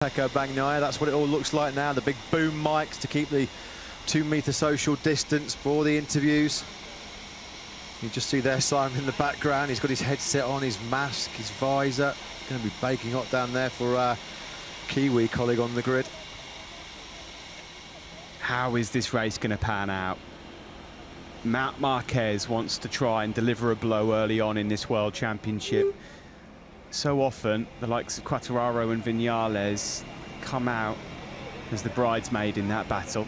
Pecco Bagnaia, that's what it all looks like now. The big boom mics to keep the 2-metre social distance for the interviews. You just see there Simon in the background. He's got his headset on, his mask, his visor. Going to be baking hot down there for our Kiwi colleague on the grid. How is this race going to pan out? Marc Marquez wants to try and deliver a blow early on in this World Championship. So often, the likes of Quartararo and Viñales come out as the bridesmaid in that battle.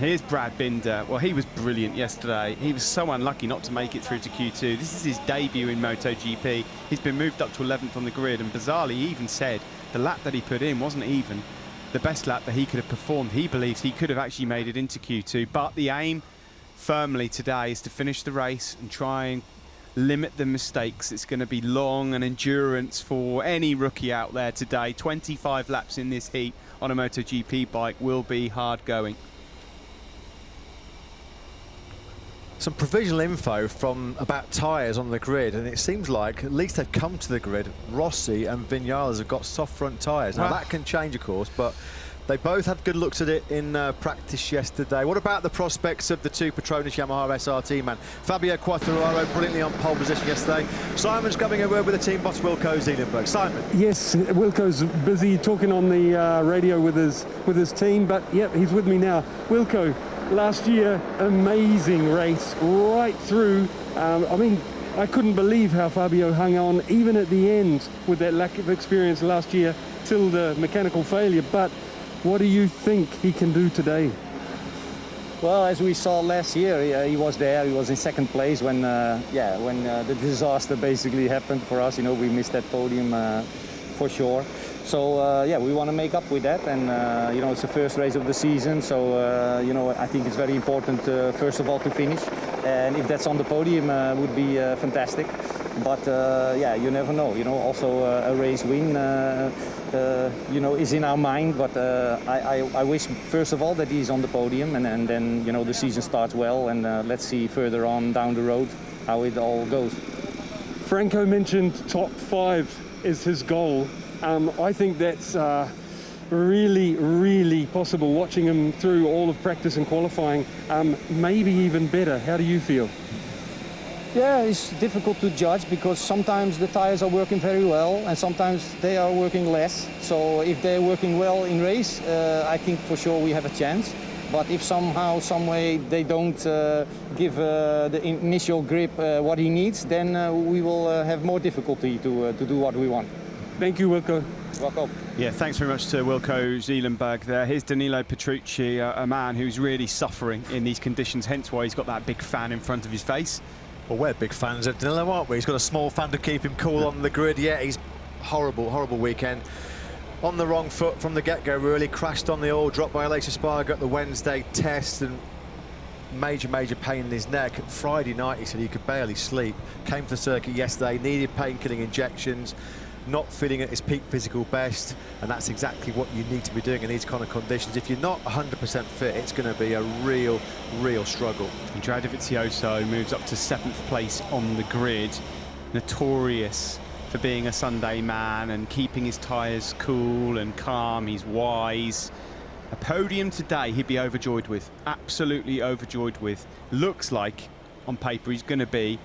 Here's Brad Binder. Well, he was brilliant yesterday. He was so unlucky not to make it through to Q2. This is his debut in MotoGP. He's been moved up to 11th on the grid, and bizarrely, he even said the lap that he put in wasn't even the best lap that he could have performed. He believes he could have actually made it into Q2, but the aim firmly today is to finish the race and try and limit the mistakes. It's going to be long and endurance for any rookie out there today. 25 laps in this heat on a MotoGP bike will be hard going. Some provisional info from about tyres on the grid, and it seems like at least they've come to the grid. Rossi and Viñales have got soft front tyres. Now that can change, of course, but they both had good looks at it in practice yesterday. What about the prospects of the two Petronas Yamaha SRT man? Fabio Quartararo brilliantly on pole position yesterday. Simon's coming over with the team boss Wilco Zeelenberg. Simon. Yes, Wilco's busy talking on the radio with his team, but yep, he's with me now. Wilco, last year, amazing race right through. I mean, I couldn't believe how Fabio hung on even at the end with that lack of experience last year till the mechanical failure. But what do you think he can do today? Well, as we saw last year, he was there. He was in second place when the disaster basically happened for us. You know, we missed that podium for sure. So we want to make up with that, and you know, it's the first race of the season. So you know, I think it's very important first of all to finish, and if that's on the podium, would be fantastic. But you never know. You know, also a race win, you know, is in our mind. But I wish first of all that he's on the podium, and then you know the season starts well, and let's see further on down the road how it all goes. Franco mentioned top 5 is his goal. I think that's really, really possible, watching him through all of practice and qualifying, maybe even better. How do you feel? Yeah, it's difficult to judge because sometimes the tires are working very well and sometimes they are working less. So if they're working well in race, I think for sure we have a chance. But if somehow, some way they don't give the initial grip what he needs, then we will have more difficulty to do what we want. Thank you, Wilco. Welcome. Yeah, thanks very much to Wilco Zeelenberg there. Here's Danilo Petrucci, a man who's really suffering in these conditions, hence why he's got that big fan in front of his face. Well, we're big fans of Danilo, aren't we? He's got a small fan to keep him cool on the grid. Yeah, he's horrible weekend. On the wrong foot from the get-go, really. Crashed on the oil drop by Aleix Espargaro at the Wednesday test, and major pain in his neck. Friday night, he said he could barely sleep. Came to the circuit yesterday, needed painkilling injections. Not feeling at his peak physical best, and that's exactly what you need to be doing in these kind of conditions. If you're not 100% fit, it's going to be a real struggle. Andrea Dovizioso moves up to 7th place on the grid, notorious for being a Sunday man and keeping his tyres cool and calm. He's wise. A podium today he'd be overjoyed with, absolutely overjoyed with. Looks like on paper he's going to be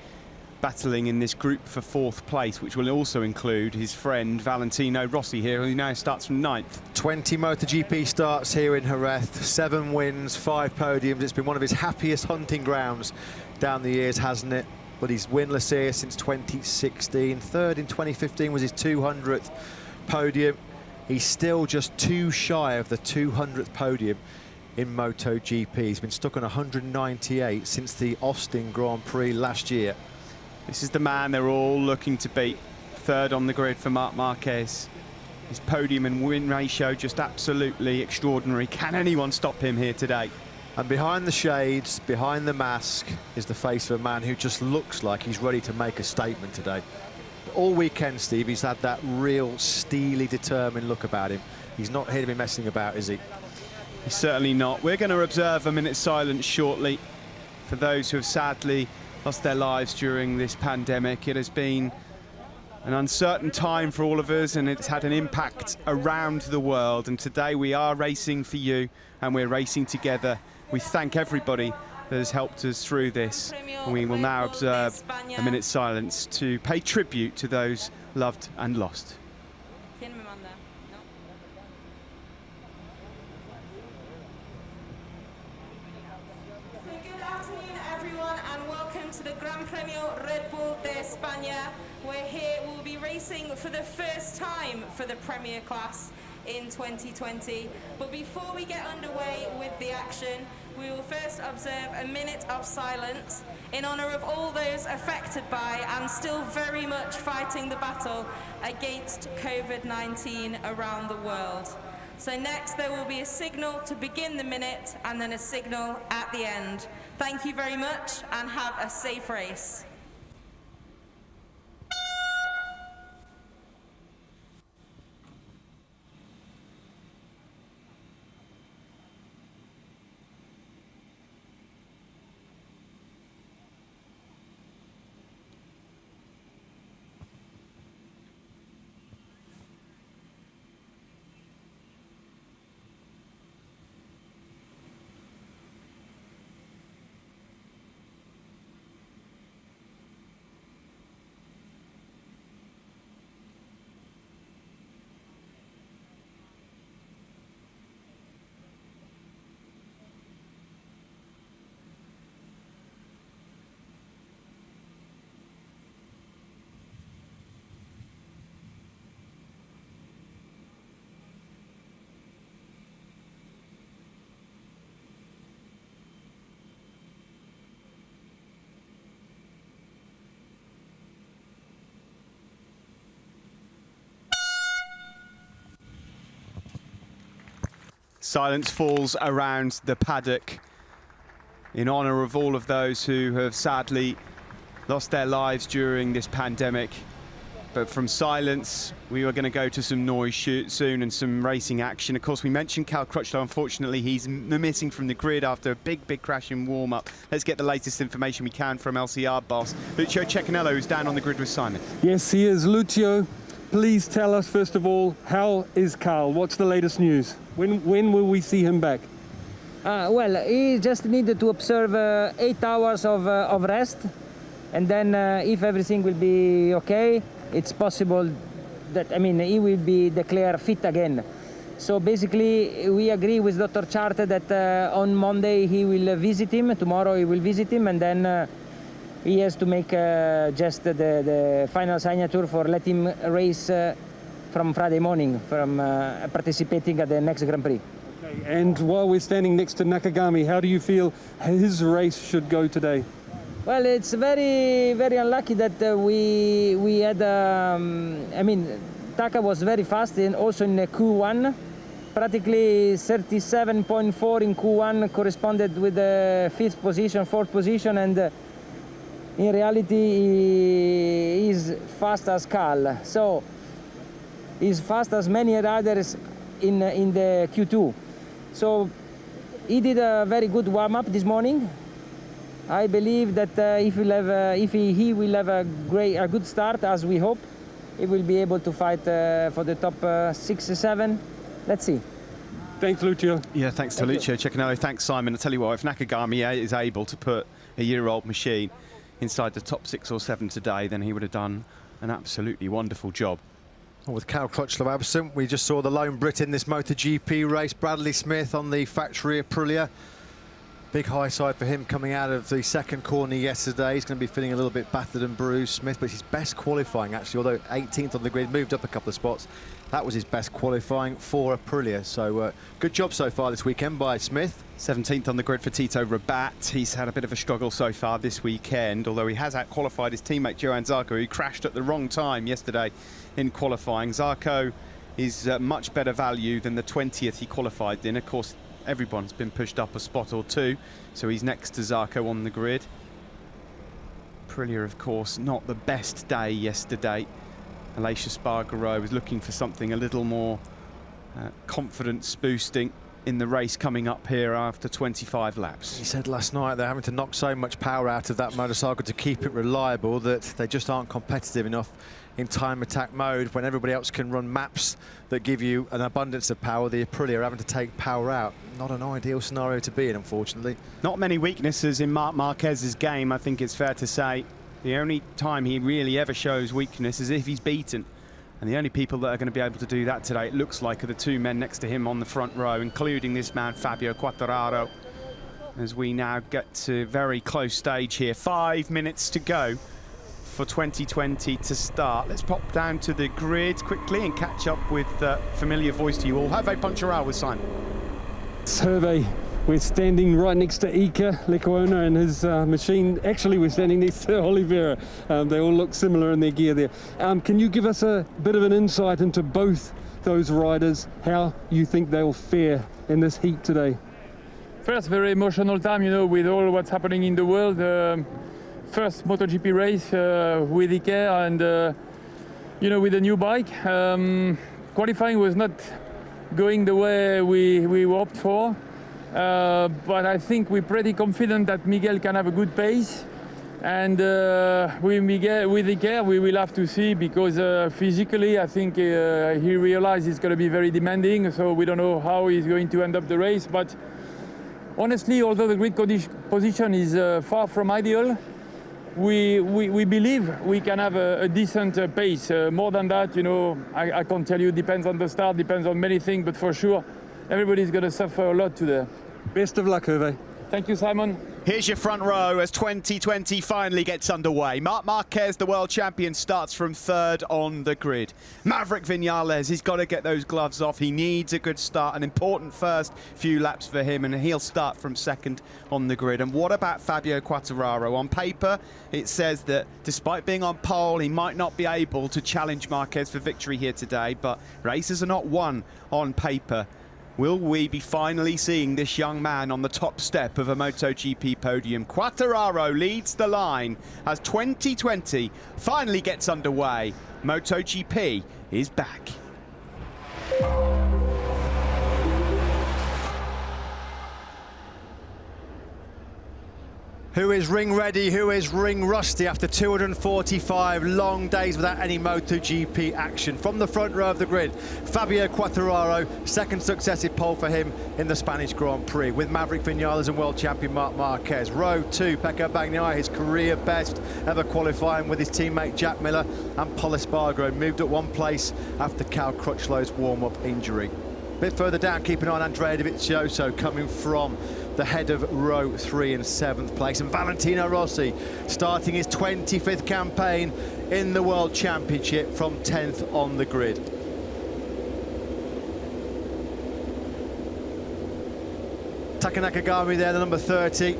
battling in this group for 4th place, which will also include his friend Valentino Rossi here, who now starts from 9th. 20 MotoGP starts here in Jerez, 7 wins, 5 podiums. It's been one of his happiest hunting grounds down the years, hasn't it? But he's winless here since 2016. 3rd in 2015 was his 200th podium. He's still just 2 shy of the 200th podium in MotoGP. He's been stuck on 198 since the Austin Grand Prix last year. This is the man they're all looking to beat. 3rd on the grid for Marc Marquez. His podium and win ratio just absolutely extraordinary. Can anyone stop him here today? And behind the shades, behind the mask, is the face of a man who just looks like he's ready to make a statement today. All weekend, Steve, he's had that real steely, determined look about him. He's not here to be messing about, is he? He's certainly not. We're going to observe a minute's silence shortly for those who have sadly lost their lives during this pandemic. It has been an uncertain time for all of us, and it's had an impact around the world. And today we are racing for you, and we're racing together. We thank everybody that has helped us through this. And we will now observe a minute's silence to pay tribute to those loved and lost. Good afternoon, everyone, and welcome to the Gran Premio Red Bull de España. We're here, we'll be racing for the first time for the Premier class in 2020. But before we get underway with the action, we will first observe a minute of silence in honor of all those affected by and still very much fighting the battle against COVID-19 around the world. So next there will be a signal to begin the minute and then a signal at the end. Thank you very much and have a safe race. Silence falls around the paddock in honor of all of those who have sadly lost their lives during this pandemic. But from silence, we are going to go to some noise soon and some racing action. Of course, we mentioned Cal Crutchlow. Unfortunately, he's missing from the grid after a big crash in warm-up. Let's get the latest information we can from LCR boss Lucio Cecchinello, who's down on the grid with Simon. Yes, he is. Lucio, please tell us, first of all, how is Carl? What's the latest news? When will we see him back? Well, he just needed to observe 8 hours of rest, and then if everything will be okay, it's possible that, he will be declared fit again. So basically, we agree with Dr. Charte that on Monday he will visit him, tomorrow he will visit him, and then he has to make just the final signature for let him race from Friday morning, from participating at the next Grand Prix. Okay. And while we're standing next to Nakagami, how do you feel his race should go today? Well, it's very unlucky that we had, Taka was very fast and also in Q1. Practically 37.4 in Q1 corresponded with the 5th position, 4th position, and in reality he is fast as Carl. So he's fast as many others in the Q2. So he did a very good warm-up this morning. I believe that if he will have a good start, as we hope, he will be able to fight for the top 6 or 7. Let's see. Thanks, Lucio. Yeah, thanks to Lucio Cecchinello. Thanks, Simon. I tell you what, if Nakagami is able to put a year-old machine inside the top 6 or 7 today, then he would have done an absolutely wonderful job. Well, with Cal Crutchlow absent, we just saw the lone Brit in this MotoGP race, Bradley Smith on the factory Aprilia. Big high side for him coming out of the second corner yesterday. He's going to be feeling a little bit battered and bruised, Smith, but his best qualifying actually, although 18th on the grid, moved up a couple of spots. That was his best qualifying for Aprilia. So good job so far this weekend by Smith. 17th on the grid for Tito Rabat. He's had a bit of a struggle so far this weekend, although he has out-qualified his teammate Johan Zarco, who crashed at the wrong time yesterday in qualifying. Zarco is much better value than the 20th he qualified in. Of course, everyone's been pushed up a spot or 2, so he's next to Zarco on the grid. Aprilia, of course, not the best day yesterday. Aleix Espargaro was looking for something a little more confidence boosting. in the race coming up here after 25 laps. He said last night they're having to knock so much power out of that motorcycle to keep it reliable that they just aren't competitive enough in time attack mode when everybody else can run maps that give you an abundance of power. The Aprilia are having to take power out. Not an ideal scenario to be in, unfortunately. Not many weaknesses in Marc Marquez's game, I think it's fair to say. The only time he really ever shows weakness is if he's beaten. And the only people that are going to be able to do that today, it looks like, are the two men next to him on the front row, including this man, Fabio Quartararo. As we now get to very close stage here. 5 minutes to go for 2020 to start. Let's pop down to the grid quickly and catch up with familiar voice to you all. Hervé Poncharal with Simon. Hervé, we're standing right next to Iker Lecuona and his machine. Actually, we're standing next to Oliveira. They all look similar in their gear there. Can you give us a bit of an insight into both those riders, how you think they'll fare in this heat today? First, very emotional time, you know, with all what's happening in the world. First MotoGP race with Iker and, you know, with a new bike. Qualifying was not going the way we hoped for. But I think we're pretty confident that Miguel can have a good pace. And with Iker, we will have to see, because physically, I think he realized it's going to be very demanding. So we don't know how he's going to end up the race. But honestly, although the grid position is far from ideal, we believe we can have a decent pace. More than that, you know, I can't tell you. Depends on the start, depends on many things. But for sure, everybody's going to suffer a lot today. Best of luck, Hervé. Thank you, Simon. Here's your front row as 2020 finally gets underway. Marc Marquez, the world champion, starts from third on the grid. Maverick Viñales, he's got to get those gloves off. He needs a good start, an important first few laps for him, and he'll start from second on the grid. And what about Fabio Quartararo? On paper, it says that despite being on pole, he might not be able to challenge Marquez for victory here today, but races are not won on paper. Will we be finally seeing this young man on the top step of a MotoGP podium? Quartararo leads the line as 2020 finally gets underway. MotoGP is back. Who is ring ready, who is ring rusty after 245 long days without any MotoGP action? From the front row of the grid, Fabio Quartararo, second successive pole for him in the Spanish Grand Prix, with Maverick Viñales and world champion Marc Marquez. Row 2, Pecco Bagnaia, his career best ever qualifying with his teammate Jack Miller, and Pol Espargaro moved at one place after Cal Crutchlow's warm-up injury. A bit further down, keep an eye on Andrea Dovizioso coming from the head of row 3 in 7th place, and Valentino Rossi starting his 25th campaign in the World Championship from 10th on the grid. Taka Nakagami there, the number 30.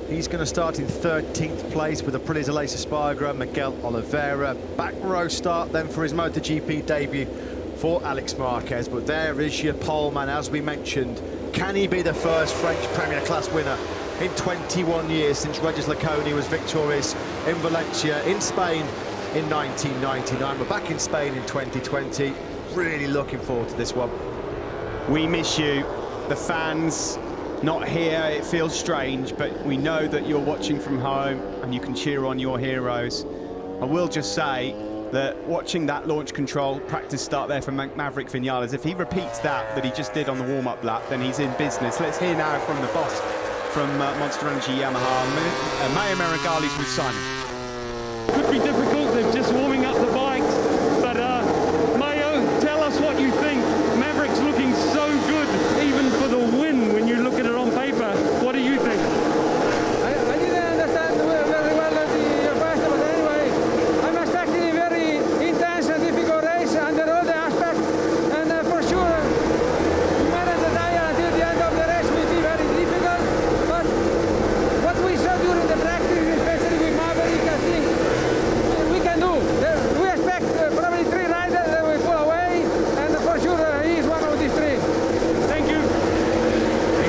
He's going to start in 13th place with Aprilia's Aleix Espargaro, Miguel Oliveira. Back row start then for his MotoGP debut for Alex Marquez, but there is your pole man, as we mentioned. Can he be the first French Premier Class winner in 21 years since Regis Laconi was victorious in Valencia in Spain in 1999? We're back in Spain in 2020. Really looking forward to this one. We miss you, the fans. Not here, it feels strange, but we know that you're watching from home and you can cheer on your heroes. I will just say that watching that launch control practice start there from Maverick Viñales, if he repeats that he just did on the warm-up lap, then he's in business. Let's hear now from the boss from Monster Energy Yamaha, Mayo Meregali's with Simon. Could be difficult, they're just warming up the bikes, but Mayo, tell us what you think. Maverick's looking so good, even for the win, when you look at it on paper. What do you think? I didn't understand very well the question, but anyway, I'm expecting a very intense and difficult race under all the aspects, and for sure, to manage the tire until the end of the race will be very difficult, but what we saw during the practice, especially with Maverick, I think we can do. We expect probably 3 riders that will pull away, and for sure he is one of these 3. Thank you.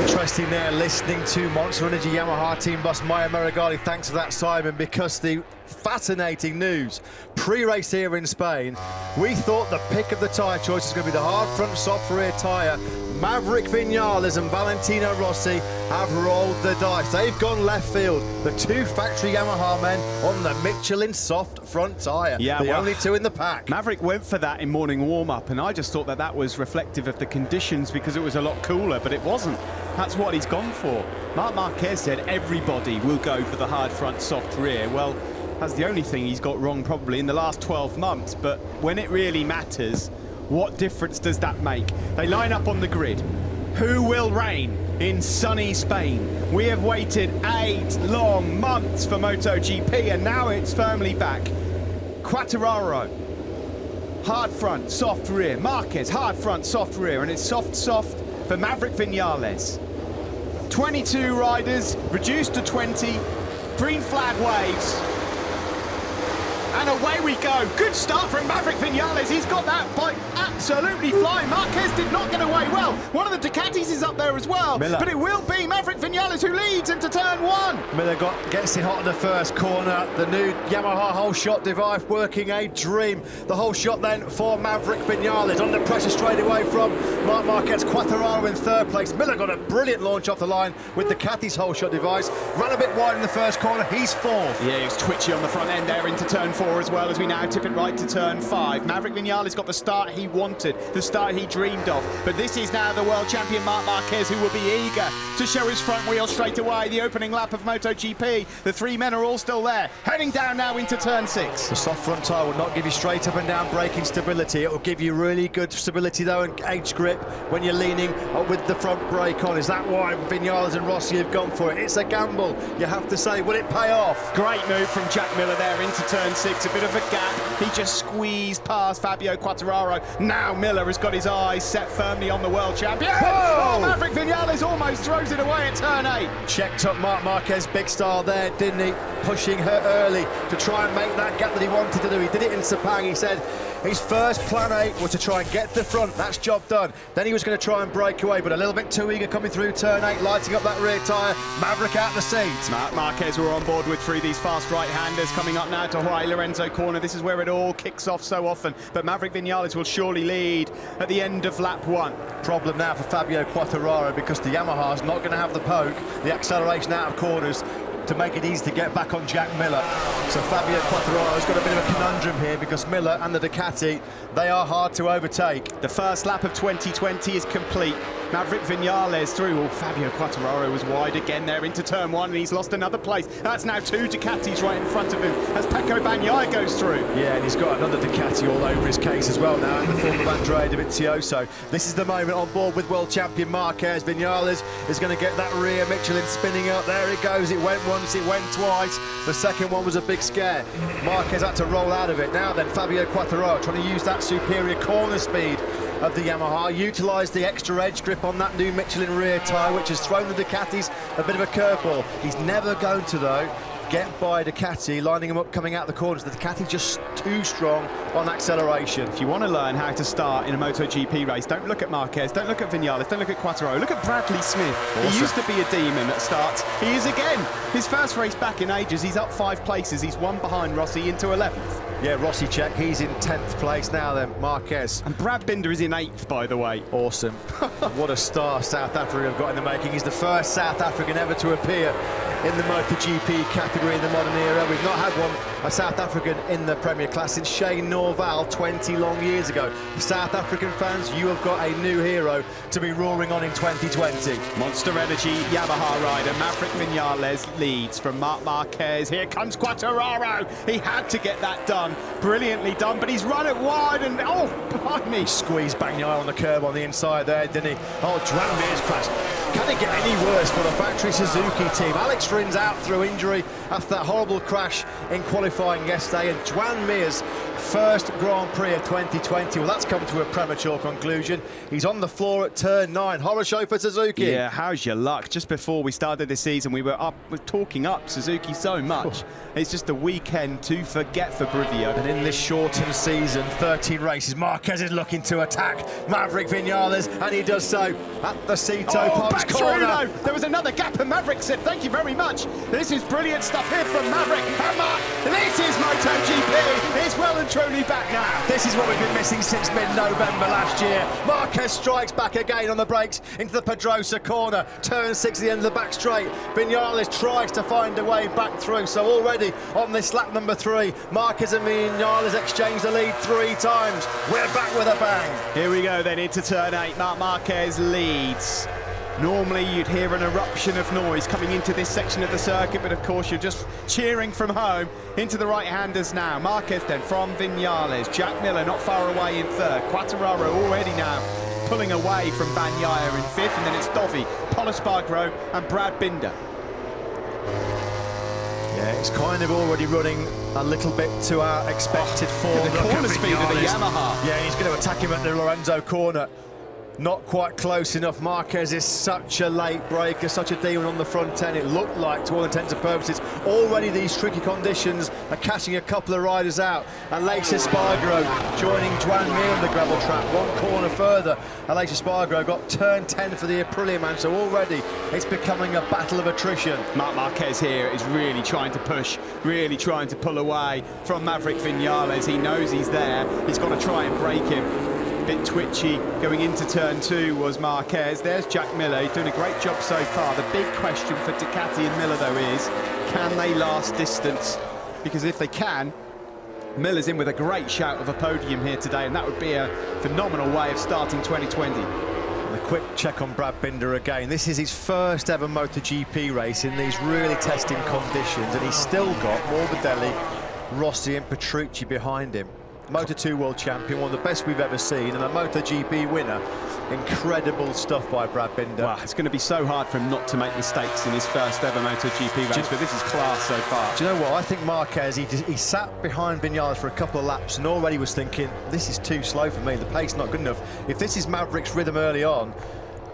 Interesting there, listening to Monster Energy Yamaha team boss Mayo Meregali. Thanks for that, Simon, because the fascinating news pre-race here in Spain, we thought the pick of the tyre choice is going to be the hard front soft rear tyre Maverick Vinales and Valentino Rossi have rolled the dice. They've gone left field. The two factory Yamaha men on the Michelin soft front tyre. Yeah, the only two in the pack. Maverick went for that in morning warm-up, and I just thought that was reflective of the conditions because it was a lot cooler, but it wasn't. That's what he's gone for. Marc Marquez said everybody will go for the hard front, soft rear. Well, that's the only thing he's got wrong probably in the last 12 months, but when it really matters, what difference does that make? They line up on the grid. Who will reign in sunny Spain? We have waited 8 long months for MotoGP, and now it's firmly back. Quartararo, hard front, soft rear. Marquez, hard front, soft rear, and it's soft for Maverick Vinales. 22 riders, reduced to 20, green flag waves. And away we go. Good start from Maverick Vinales. He's got that bike absolutely flying. Marquez did not get away well. One of the Ducatis is up there as well. Miller. But it will be Maverick Vinales who leads into turn 1. Miller gets it hot in the first corner. The new Yamaha whole shot device working a dream. The whole shot then for Maverick Vinales. Under pressure straight away from Marc Marquez. Quartararo in third place. Miller got a brilliant launch off the line with the Ducati's whole shot device. Ran a bit wide in the first corner. He's fourth. Yeah, he was twitchy on the front end there into turn 4 as well, as we now tip it right to turn 5. Maverick Vinales got the start he wanted, the start he dreamed of. But this is now the world champion Marc Marquez, who will be eager to show his front wheel straight away. The opening lap of MotoGP. The 3 men are all still there. Heading down now into turn 6. The soft front tyre will not give you straight up and down braking stability. It will give you really good stability though and edge grip when you're leaning with the front brake on. Is that why Vinales and Rossi have gone for it? It's a gamble, you have to say. Will it pay off? Great move from Jack Miller there into turn 6. A bit of a gap. He just squeezed past Fabio Quartararo. Now Miller has got his eyes set firmly on the world champion. Oh, Maverick Vinales almost throws it away at turn 8. Checked up Marc Marquez big style there, didn't he? Pushing her early to try and make that gap that he wanted to do. He did it in Sepang. He said his first plan A was to try and get to the front. That's job done. Then he was going to try and break away, but a little bit too eager coming through turn 8, lighting up that rear tyre. Maverick out the seat. Marc Marquez were on board with 3 of these fast right-handers coming up now to Jorge Lorenzo corner. This is where it all kicks off so often, but Maverick Vinales will surely lead at the end of lap 1. Problem now for Fabio Quartararo because the Yamaha's not going to have the poke, the acceleration out of corners to make it easy to get back on Jack Miller. So Fabio Quartararo's got a bit of a conundrum here because Miller and the Ducati, they are hard to overtake. The first lap of 2020 is complete. Maverick Vinales through. Oh, Fabio Quartararo was wide again there into turn 1, and he's lost another place. That's now 2 Ducatis right in front of him as Pecco Bagnaia goes through. Yeah, and he's got another Ducati all over his case as well now in the form of Andrea Dovizioso. This is the moment on board with world champion Marquez. Vinales is going to get that rear Michelin spinning up. There it goes. It went once, it went twice. The second one was a big scare. Marquez had to roll out of it. Now then, Fabio Quartararo trying to use that superior corner speed of the Yamaha, utilise the extra edge grip on that new Michelin rear tyre, which has thrown the Ducatis a bit of a curveball. He's never going to, though, get by Ducati, lining them up coming out the corners. The Ducati just too strong on acceleration. If you want to learn how to start in a MotoGP race, don't look at Marquez, don't look at Vinales, don't look at Quartararo, look at Bradley Smith. Awesome. He used to be a demon at starts. He is again. His first race back in ages, he's up 5 places. He's 1 behind Rossi into 11th. Yeah, Rossi check. He's in 10th place now then, Marquez. And Brad Binder is in 8th, by the way. Awesome. What a star South Africa have got in the making. He's the first South African ever to appear in the MotoGP category in the modern era. We've not had a South African in the Premier class since Shane Norval 20 long years ago. South African fans, you have got a new hero to be roaring on in 2020. Monster Energy Yamaha rider Maverick Vinales leads from Marc Marquez. Here comes Quartararo. He had to get that done. Brilliantly done, but he's run it wide and oh, behind me. Squeezed Bagnaia on the curb on the inside there, didn't he? Oh, Joan Mir's crash. Can it get any worse for the factory Suzuki team? Alex Rin's out through injury after that horrible crash in qualifying yesterday, and Joan Mir's first Grand Prix of 2020. Well, that's come to a premature conclusion. He's on the floor at turn 9. Horror show for Suzuki. Yeah, how's your luck? Just before we started this season, we were talking up Suzuki so much. It's just a weekend to forget for Brivio. And in this shortened season, 13 races, Marquez is looking to attack Maverick Vinales, and he does so at the Cito Pubs corner. There was another gap, and Maverick said, thank you very much. This is brilliant stuff here from Maverick. And Mark, this is MotoGP. It's well and truly back now. This is what we've been missing since mid-November last year. Marquez strikes back again on the brakes into the Pedrosa corner. Turn 6 at the end of the back straight. Vinales tries to find a way back through. So already on this lap number 3, Marquez and Vinales exchange the lead 3 times. We're back with a bang. Here we go then into turn 8. Marc Marquez leads. Normally you'd hear an eruption of noise coming into this section of the circuit, but of course you're just cheering from home into the right-handers now. Marquez then from Vinales. Jack Miller not far away in 3rd. Quartararo already now pulling away from Bagnaia in 5th, and then it's Dovi, Pol Espargaro and Brad Binder. Yeah, it's kind of already running a little bit to our expected form. The corner speed of the Yamaha. Yeah, he's going to attack him at the Lorenzo corner. Not quite close enough. Marquez is such a late breaker, such a demon on the front end. It looked like, to all intents and purposes, already these tricky conditions are catching a couple of riders out. Aleix Espargaro joining Joan Mir on the gravel track. 1 corner further, Aleix Espargaro got turn 10 for the Aprilia man, so already it's becoming a battle of attrition. Marc Marquez here is really trying to push, really trying to pull away from Maverick Vinales. He knows he's there. He's got to try and break him. Bit twitchy going into turn 2 was Marquez. There's Jack Miller. He's doing a great job so far. The big question for Ducati and Miller though is, can they last distance? Because if they can, Miller's in with a great shout of a podium here today, and that would be a phenomenal way of starting 2020. And a quick check on Brad Binder again. This is his first ever MotoGP race in these really testing conditions, and he's still got Morbidelli, Rossi and Petrucci behind him. Moto2 world champion, one of the best we've ever seen, and a MotoGP winner. Incredible stuff by Brad Binder. Wow, it's going to be so hard for him not to make mistakes in his first ever MotoGP race, but this is class so far. Do you know what? I think Marquez, he sat behind Vinales for a couple of laps and already was thinking, this is too slow for me, the pace not good enough. If this is Maverick's rhythm early on,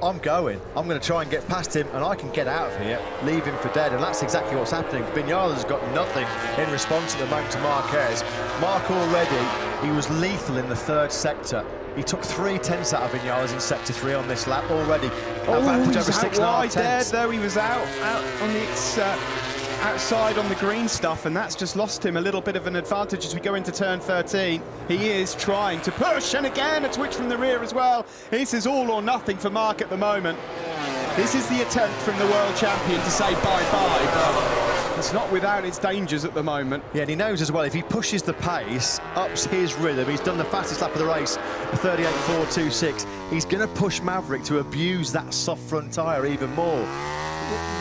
I'm going to try and get past him, and I can get out of here, leave him for dead, and that's exactly what's happening. Vinales has got nothing in response at the moment to Marquez. Mark already, he was lethal in the 3rd sector. He took 3 tenths out of Vinales in sector 3 on this lap already. Advantage over 6.5 tenths. Though he was out on the outside on the green stuff, and that's just lost him a little bit of an advantage as we go into turn 13. He is trying to push, and again a twitch from the rear as well. This is all or nothing for Mark at the moment. This is the attempt from the world champion to say bye-bye, but it's not without its dangers at the moment. Yeah, and he knows as well, if he pushes the pace, ups his rhythm, he's done the fastest lap of the race, 38.426, he's going to push Maverick to abuse that soft front tyre even more.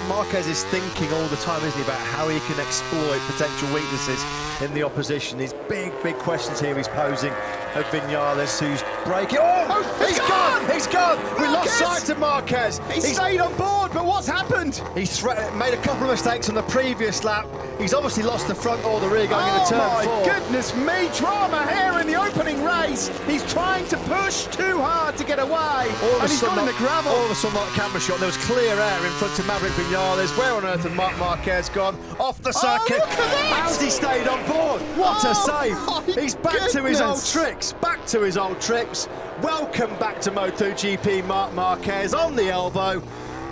Marquez is thinking all the time, isn't he, about how he can exploit potential weaknesses in the opposition. These big questions here he's posing of Vinales, who's braking. Oh, he's gone! He's gone! We lost sight of Marquez. He's stayed on board, but what's happened? He's made a couple of mistakes on the previous lap. He's obviously lost the front or the rear going into turn 4. Oh my goodness me, drama here in the opening race. He's trying to push too hard to get away, and he's gone in the gravel. All of a sudden, not a camera shot. There was clear air in front of Maverick Vinales. Where on earth had Marc Marquez gone? Off the circuit. Look at that! How's he stayed on board? What a save! He's back to his old goodness. tricks. Back to his old tricks. Welcome back to MotoGP, Marc Marquez on the elbow,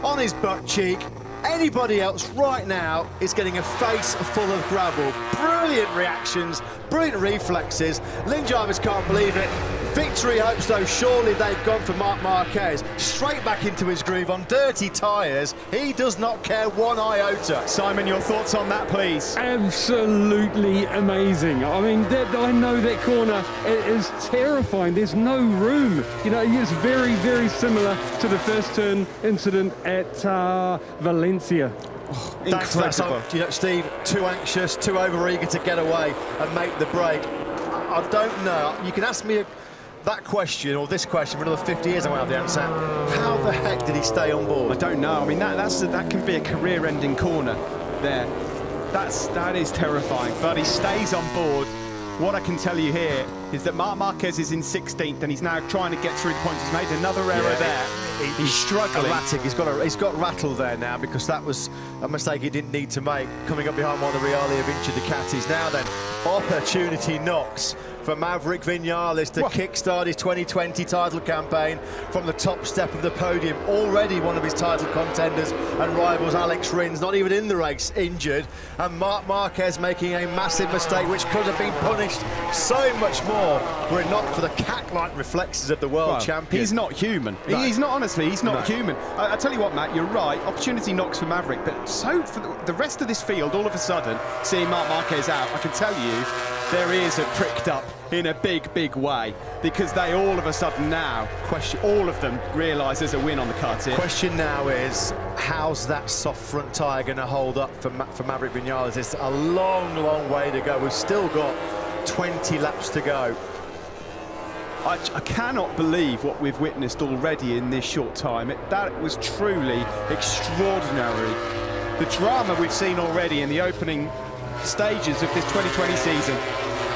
on his butt cheek. Anybody else right now is getting a face full of gravel. Brilliant reactions, brilliant reflexes. Lynn Jarvis can't believe it. Victory hopes, though, surely they've gone for Marc Marquez. Straight back into his groove on dirty tyres. He does not care one iota. Simon, your thoughts on that, please? Absolutely amazing. I mean, I know that corner is terrifying. There's no room. You know, it's very, very similar to the first turn incident at Valencia. Incredible. You know, Steve, too anxious, too over-eager to get away and make the break. I don't know. You can ask me that question or this question for another 50 years, I won't have the answer. How the heck did he stay on board? I don't know. I mean, that can be a career-ending corner there. That is terrifying, but he stays on board. What I can tell you here is that Marc Marquez is in 16th and he's now trying to get through the points. He's made another error there. He's struggling. Erratic. He's got rattled there now, because that was a mistake he didn't need to make, coming up behind one of the Relive injured Ducatis. Now then, opportunity knocks for Maverick Vinales to kickstart his 2020 title campaign from the top step of the podium. Already one of his title contenders and rivals, Alex Rins, not even in the race, injured. And Marc Marquez making a massive mistake, which could have been punished so much more were it not for the cat-like reflexes of the world champion. He's not human. No. He's not, honestly, he's not human. I tell you what, Matt, you're right. Opportunity knocks for Maverick, but so for the rest of this field, all of a sudden, seeing Marc Marquez out, I can tell you, their ears are pricked up in a big, big way, because they all of a sudden now, all of them realise there's a win on the cards here. Question now is, how's that soft front tyre going to hold up for Maverick Vinales? It's a long, long way to go. We've still got 20 laps to go. I cannot believe what we've witnessed already in this short time. That was truly extraordinary. The drama we've seen already in the opening stages of this 2020 season.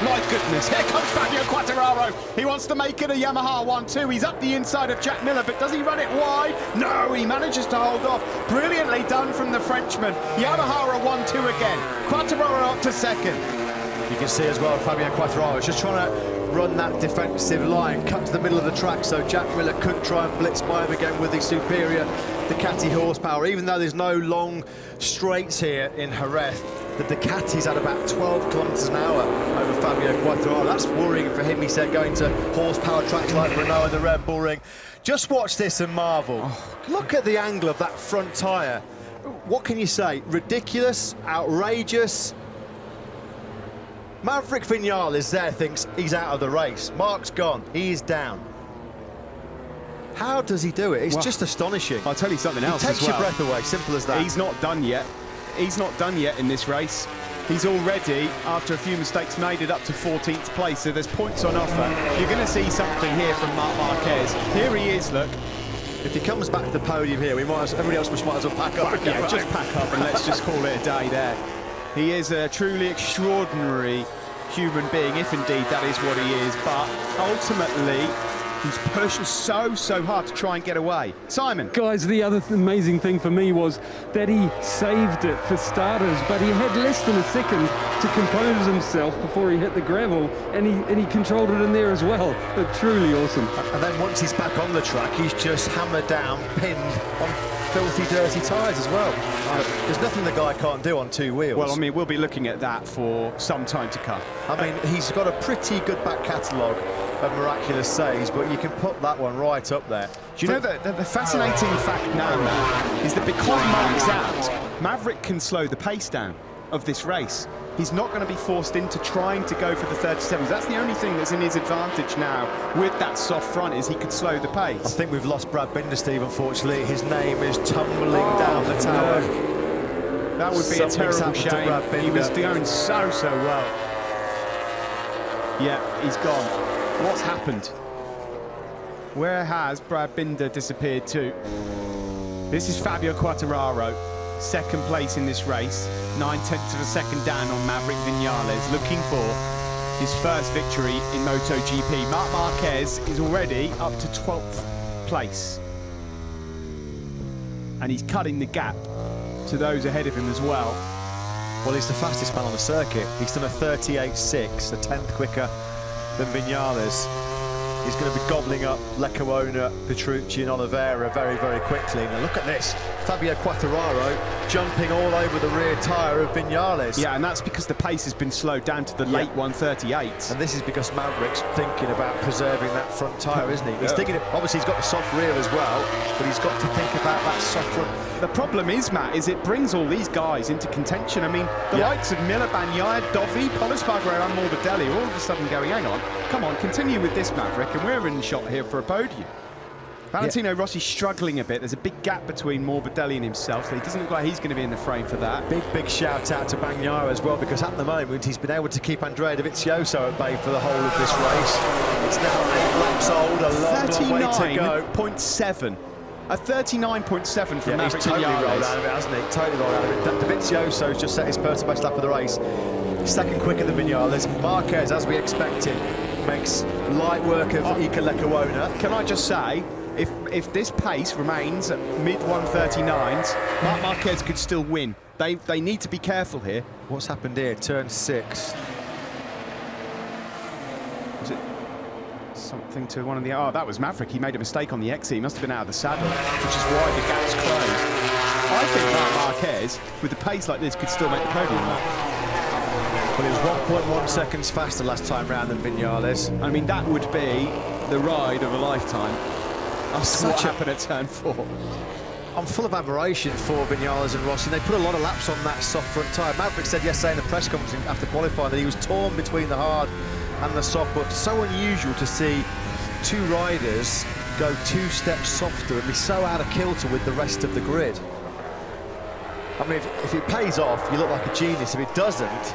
My goodness, here comes Fabio Quartararo. He wants to make it a Yamaha 1-2. He's up the inside of Jack Miller, but does he run it wide? No, he manages to hold off. Brilliantly done from the Frenchman. Yamaha are 1-2 again. Quartararo up to second. You can see as well, Fabio Quartararo is just trying to run that defensive line, cut to the middle of the track so Jack Miller could try and blitz by him again with his superior Ducati horsepower. Even though there's no long straights here in Jerez, the Ducati's at about 12 kilometres an hour over Fabio Quartararo. That's worrying for him, he said, going to horsepower tracks like Renault and the Red Bull Ring. Just watch this and marvel. Look at the angle of that front tyre. What can you say? Ridiculous, outrageous. Maverick Vinales there thinks he's out of the race. Mark's gone, he's down. How does he do it? It's just astonishing. I'll tell you something else It takes as well. your breath away, simple as that. He's not done yet. He's not done yet in this race. He's already, after a few mistakes, made it up to 14th place, so there's points on offer. You're going to see something here from Marc Marquez. Here he is, look. If he comes back to the podium here, everybody else might as well pack up. Yeah, just pack up and let's just call it a day there. He is a truly extraordinary human being, if indeed that is what he is, but ultimately he's pushing so hard to try and get away. Simon. Guys, the other amazing thing for me was that he saved it for starters, but he had less than a second to compose himself before he hit the gravel, and he controlled it in there as well. Truly awesome. And then once he's back on the track, he's just hammered down, pinned on filthy, dirty tyres as well. There's nothing the guy can't do on two wheels. Well, I mean, we'll be looking at that for some time to come. I mean, he's got a pretty good back catalogue of miraculous saves, but you can put that one right up there. Do you know that the fascinating fact now, Matt, is that because Mark's out, Maverick can slow the pace down of this race. He's not going to be forced into trying to go for the 37s. That's the only thing that's in his advantage now with that soft front, is he could slow the pace. I think we've lost Brad Binder, Steve, unfortunately. His name is tumbling down the tower. No. That would be a terrible shame. He was doing so well. Yeah, he's gone. What's happened? Where has Brad Binder disappeared to? This is Fabio Quartararo, second place in this race, 9/10 of a second down on Maverick Vinales, looking for his first victory in MotoGP. Marc Marquez is already up to 12th place, and he's cutting the gap to those ahead of him as well. Well, he's the fastest man on the circuit. He's done a 38.6, a 10th quicker than Vinales. He's going to be gobbling up Lecuona, Petrucci and Oliveira very, very quickly. Now look at this. Fabio Quartararo jumping all over the rear tyre of Vinales. Yeah, and that's because the pace has been slowed down to the late 138s. And this is because Maverick's thinking about preserving that front tyre, isn't he? He's thinking, obviously he's got the soft rear as well, but he's got to think about that soft front. The problem is, Matt, is it brings all these guys into contention. I mean, the likes of Miller, Bagnaia, Dovi, Polispargaro and Morbidelli are all of a sudden going, hang on, come on, continue with this, Maverick, and we're in shot here for a podium. Valentino Rossi's struggling a bit. There's a big gap between Morbidelli and himself, so he doesn't look like he's going to be in the frame for that. Big shout out to Bagnaia as well, because at the moment he's been able to keep Andrea Dovizioso at bay for the whole of this race. It's now 8 laps old, a long way to go. 39.7. A 39.7 from Maverick He's totally rolled Vinales. out of it, hasn't he? Totally rolled out of it. Dovizioso's just set his personal best lap of the race. Second quicker than Vinales. Marquez, as we expected, makes light work of Iker Lecuona. Can I just say, if this pace remains at mid-139s, Marc Marquez could still win. They need to be careful here. What's happened here? Turn 6. Was it something to one of the... Oh, that was Maverick. He made a mistake on the exit. He must have been out of the saddle, which is why the gap's closed. I think Marc Marquez, with a pace like this, could still make the podium. Well, he was 1.1 seconds faster last time round than Viñales. I mean, that would be the ride of a lifetime. After what happened at turn 4. I'm full of admiration for Viñales and Rossi. They put a lot of laps on that soft front tyre. Maverick said yesterday in the press conference after qualifying that he was torn between the hard and the soft, but so unusual to see two riders go 2 steps softer and be so out of kilter with the rest of the grid. I mean, if it pays off, you look like a genius. If it doesn't,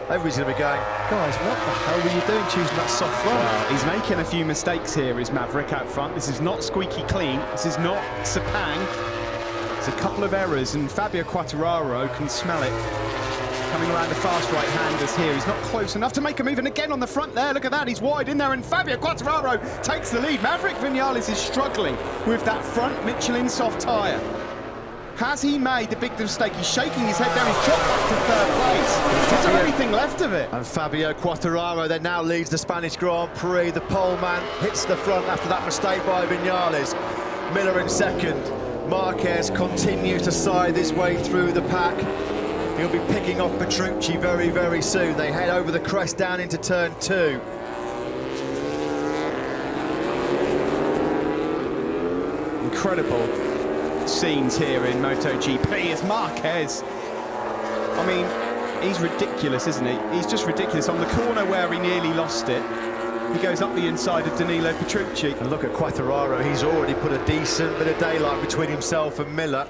everybody's going to be going, guys, what the hell were you doing choosing that soft front? Well, he's making a few mistakes here, is Maverick out front. This is not squeaky clean. This is not Sepang. It's a couple of errors, and Fabio Quartararo can smell it. Coming around the fast right-handers here. He's not close enough to make a move, and again on the front there, look at that, he's wide in there, and Fabio Quartararo takes the lead. Maverick Viñales is struggling with that front Michelin soft tyre. Has he made the big mistake? He's shaking his head down, he's dropped back to 3rd place. Is there anything left of it? And Fabio Quartararo then now leads the Spanish Grand Prix. The pole man hits the front after that mistake by Viñales. Miller in 2nd. Marquez continues to scythe his way through the pack. He'll be picking off Petrucci very, very soon. They head over the crest down into turn 2. Incredible scenes here in MotoGP as Marquez. I mean, he's ridiculous, isn't he? He's just ridiculous. On the corner where he nearly lost it, he goes up the inside of Danilo Petrucci. And look at Quartararo, he's already put a decent bit of daylight between himself and Miller.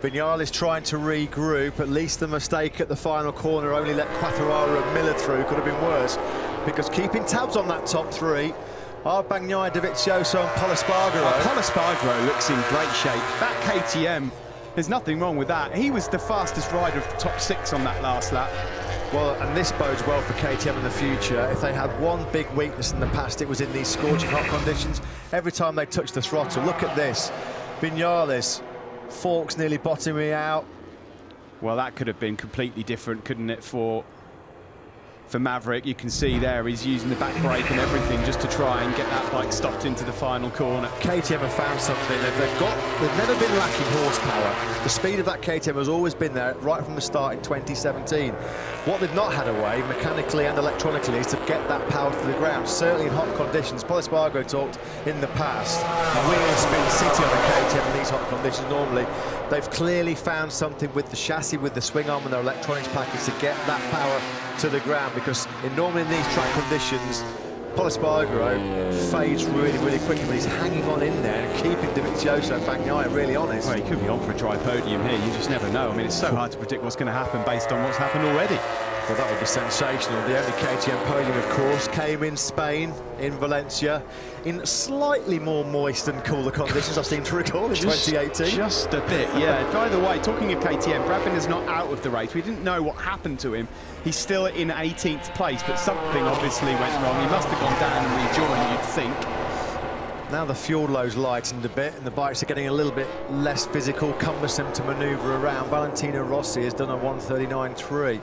Viñales trying to regroup. At least the mistake at the final corner only let Quartararo and Miller through. Could have been worse, because keeping tabs on that top 3 are Bagnaia, Dovizioso and Pol Espargaro. Pol Espargaro looks in great shape. That KTM, there's nothing wrong with that. He was the fastest rider of the top 6 on that last lap. Well, and this bodes well for KTM in the future. If they had one big weakness in the past, it was in these scorching hot conditions. Every time they touch the throttle, look at this. Viñales, forks nearly bottoming out. Well, that could have been completely different, couldn't it, for Maverick? You can see there he's using the back brake and everything just to try and get that bike stopped into the final corner. KTM have found something. They've never been lacking horsepower. The speed of that KTM has always been there right from the start in 2017. What they've not had a way, mechanically and electronically, is to get that power to the ground, certainly in hot conditions. Pol Espargaro talked in the past, wheel spin city on a KTM in these hot conditions normally. They've clearly found something with the chassis, with the swing arm and their electronics package to get that power to the ground, because normally in these track conditions, Pol Espargaro fades really, really quickly, but he's hanging on in there and keeping Dovizioso and Bagnaia really honest. Well, he could be on for a dry podium here, you just never know. I mean, it's so hard to predict what's going to happen based on what's happened already. Well, that would be sensational. The only KTM podium, of course, came in Spain, in Valencia, in slightly more moist and cooler conditions, I seem to recall, in 2018. Just a bit, yeah. By the way, talking of KTM, Brad Binder's not out of the race. We didn't know what happened to him. He's still in 18th place, but something obviously went wrong. He must have gone down and rejoined, you'd think. Now the fuel low's lightened a bit and the bikes are getting a little bit less physical, cumbersome to manoeuvre around. Valentino Rossi has done a 1:39.3.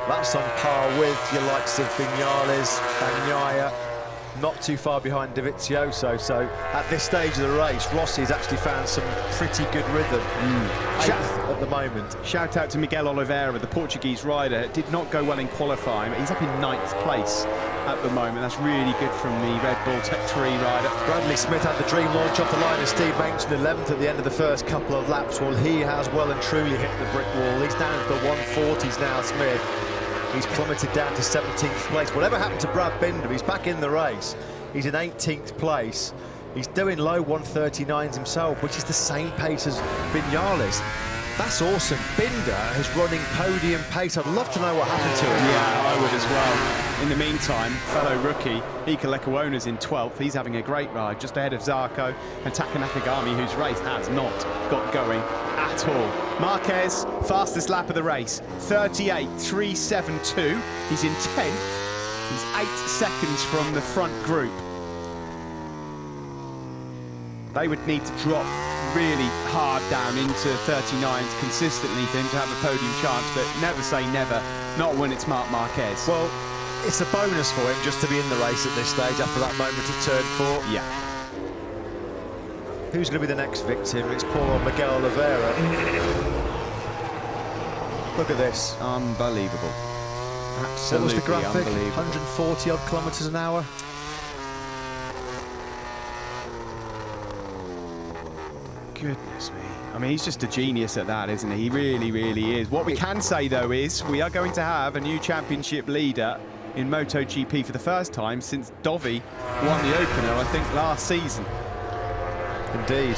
That's on par with your likes of Viñales, Bagnaia, not too far behind Dovizioso. So at this stage of the race, Rossi's actually found some pretty good rhythm at the moment. Shout out to Miguel Oliveira, the Portuguese rider. It did not go well in qualifying, but he's up in 9th place at the moment. That's really good from the Red Bull Tech 3 rider. Bradley Smith had the dream launch off the line, as Steve mentioned, 11th at the end of the first couple of laps. Well, he has well and truly hit the brick wall. He's down to the 140s now, Smith. He's plummeted down to 17th place. Whatever happened to Brad Binder, he's back in the race. He's in 18th place. He's doing low 1:39s himself, which is the same pace as Viñales. That's awesome. Binder is running podium pace. I'd love to know what happened to him. Yeah, I would as well. In the meantime, fellow rookie Iker Lecuona's in 12th. He's having a great ride, just ahead of Zarco and Taka Nakagami, whose race has not got going at all. Marquez, fastest lap of the race, 38.372. He's in 10th. He's 8 seconds from the front group. They would need to drop really hard down into 39s consistently for him to have a podium chance, but never say never, not when it's Marc Marquez. Well, it's a bonus for him just to be in the race at this stage after that moment at turn 4. Yeah. Who's going to be the next victim? It's poor old Miguel Oliveira. Look at this. Unbelievable. Absolutely What was the graphic? unbelievable. 140 odd kilometres an hour. Goodness me. I mean, he's just a genius at that, isn't he? He really, really is. What we can say, though, is we are going to have a new championship leader in MotoGP for the first time since Dovi won the opener, I think, last season. Indeed.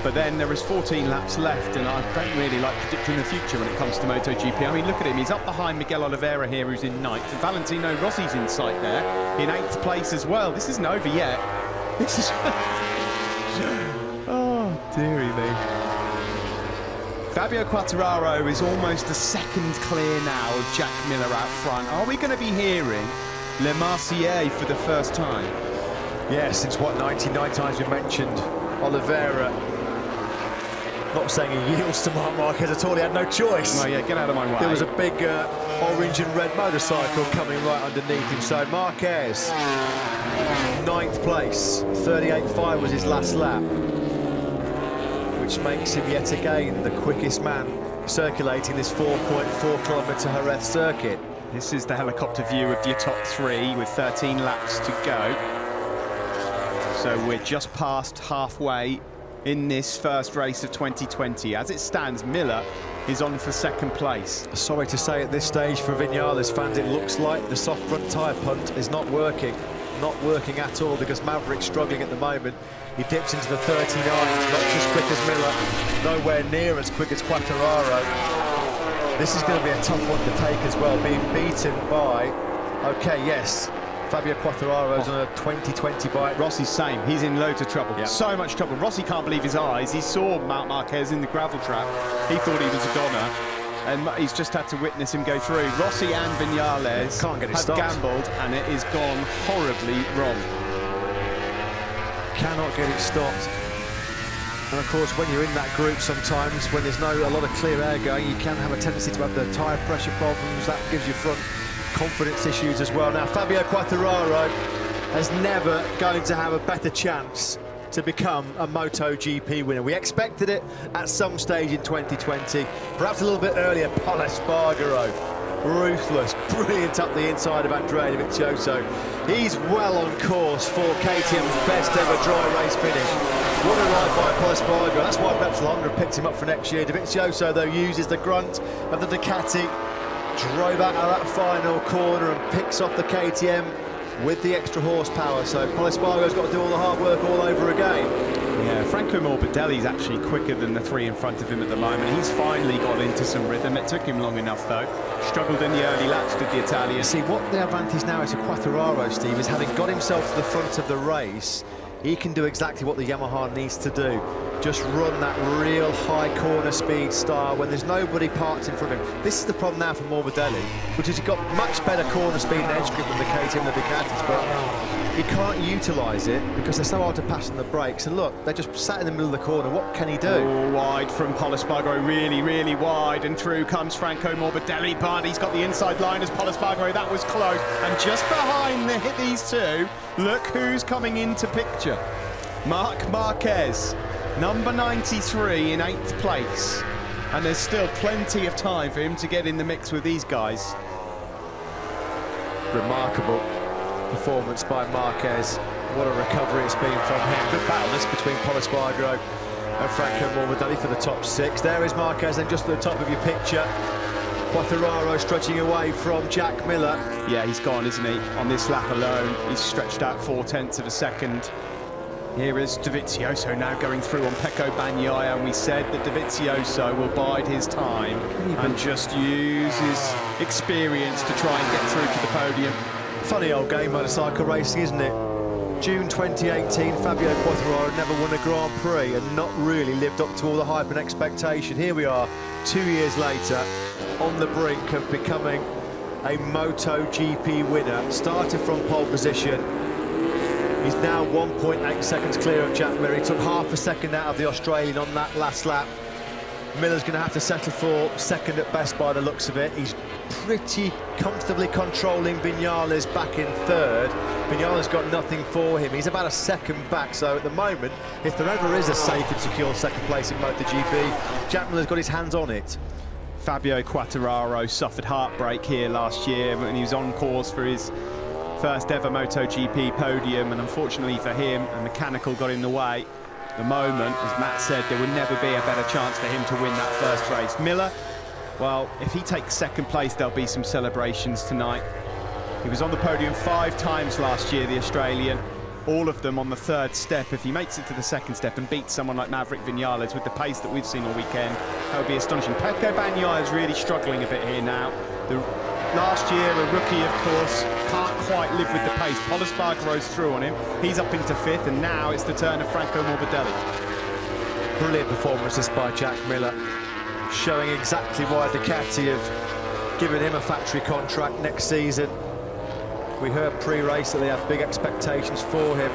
But then there is 14 laps left, and I don't really like predicting the future when it comes to MotoGP. I mean, look at him. He's up behind Miguel Oliveira here, who's in 9th. And Valentino Rossi's in sight there, in 8th place as well. This isn't over yet. This is... oh, dearie me. Fabio Quartararo is almost a second clear now of Jack Miller out front. Are we going to be hearing Le Marseillais for the first time? Yeah, since what, 99 times we mentioned Oliveira. Not saying he yields to Marc Marquez at all, he had no choice. Oh yeah, get out of my way. There was a big orange and red motorcycle coming right underneath him, so Marquez, 9th place, 38.5 was his last lap, which makes him yet again the quickest man circulating this 4.4 kilometre Jerez circuit. This is the helicopter view of your top 3 with 13 laps to go. So we're just past halfway in this first race of 2020. As it stands, Miller is on for 2nd place. Sorry to say at this stage for Vinales fans, it looks like the soft front tyre punt is not working. Not working at all, because Maverick's struggling at the moment. He dips into the 39, not as quick as Miller, nowhere near as quick as Quartararo. This is going to be a tough one to take as well, being beaten by, okay, yes, Fabio Quartararo's on a 2020 bike. Rossi's same. He's in loads of trouble. Yeah. So much trouble. Rossi can't believe his eyes. He saw Marc Marquez in the gravel trap. He thought he was a goner, and he's just had to witness him go through. Rossi and Vinales Can't get it have stopped. gambled, and it is gone horribly wrong. Cannot get it stopped. And of course, when you're in that group sometimes, when there's a lot of clear air going, you can have a tendency to have the tyre pressure problems. That gives you front confidence issues as well. Now, Fabio Quartararo is never going to have a better chance to become a MotoGP winner. We expected it at some stage in 2020, perhaps a little bit earlier. Pol Espargaro, ruthless, brilliant up the inside of Andrea Dovizioso. He's well on course for KTM's best ever dry race finish. What a ride by Pol Espargaro. That's why perhaps Honda have picked him up for next year. Dovizioso, though, uses the grunt of the Ducati, drove out of that final corner and picks off the KTM with the extra horsepower. So Pol Espargaro's got to do all the hard work all over again. Yeah, Franco Morbidelli's actually quicker than the 3 in front of him at the moment. He's finally got into some rhythm. It took him long enough, though. Struggled in the early laps, did the Italian. See, what the advantage now is to Quartararo, Steve, is having got himself to the front of the race, he can do exactly what the Yamaha needs to do. Just run that real high corner speed style when there's nobody parked in front of him. This is the problem now for Morbidelli, which is he's got much better corner speed and edge grip than the KTM and the Ducatis, but he can't utilise it because they're so hard to pass on the brakes. And look, they're just sat in the middle of the corner. What can he do? Oh, wide from Pol Espargaro, really, really wide, and through comes Franco Morbidelli, but he's got the inside line as Pol Espargaro. That was close, and just behind these two, look who's coming into picture. Marc Marquez, number 93 in 8th place, and there's still plenty of time for him to get in the mix with these guys. Remarkable performance by Marquez. What a recovery it's been from him. Good battle this between Pol Espargaro and Franco Morbidelli for the top 6. There is Marquez, and just at the top of your picture, Quartararo stretching away from Jack Miller. Yeah, he's gone, isn't he? On this lap alone, he's stretched out 0.4 of a second. Here is Dovizioso now going through on Pecco Bagnaia, and we said that Dovizioso will bide his time and just use his experience to try and get through to the podium. Funny old game, motorcycle racing, isn't it? June 2018, Fabio Quartararo never won a Grand Prix and not really lived up to all the hype and expectation. Here we are, 2 years later, on the brink of becoming a MotoGP winner, started from pole position. He's now 1.8 seconds clear of Jack Miller. He took half a second out of the Australian on that last lap. Miller's going to have to settle for second at best by the looks of it. He's pretty comfortably controlling Vinales back in third. Vinales got nothing for him. He's about a second back, so at the moment, if there ever is a safe and secure second place in MotoGP, Jack Miller's got his hands on it. Fabio Quartararo suffered heartbreak here last year when he was on course for his first ever MotoGP podium, and unfortunately for him, a mechanical got in the way. At the moment, as Matt said, there would never be a better chance for him to win that first race. Miller, well, if he takes second place, there'll be some celebrations tonight. He was on the podium 5 times last year, the Australian, all of them on the third step. If he makes it to the second step and beats someone like Maverick Vinales with the pace that we've seen all weekend, that would be astonishing. Pecco Bagnaia is really struggling a bit here now. Last year, a rookie, of course, can't quite live with the pace. Polisbarg rose through on him. He's up into 5th, and now it's the turn of Franco Morbidelli. Brilliant performances by Jack Miller, showing exactly why Ducati have given him a factory contract next season. We heard pre-race that they have big expectations for him.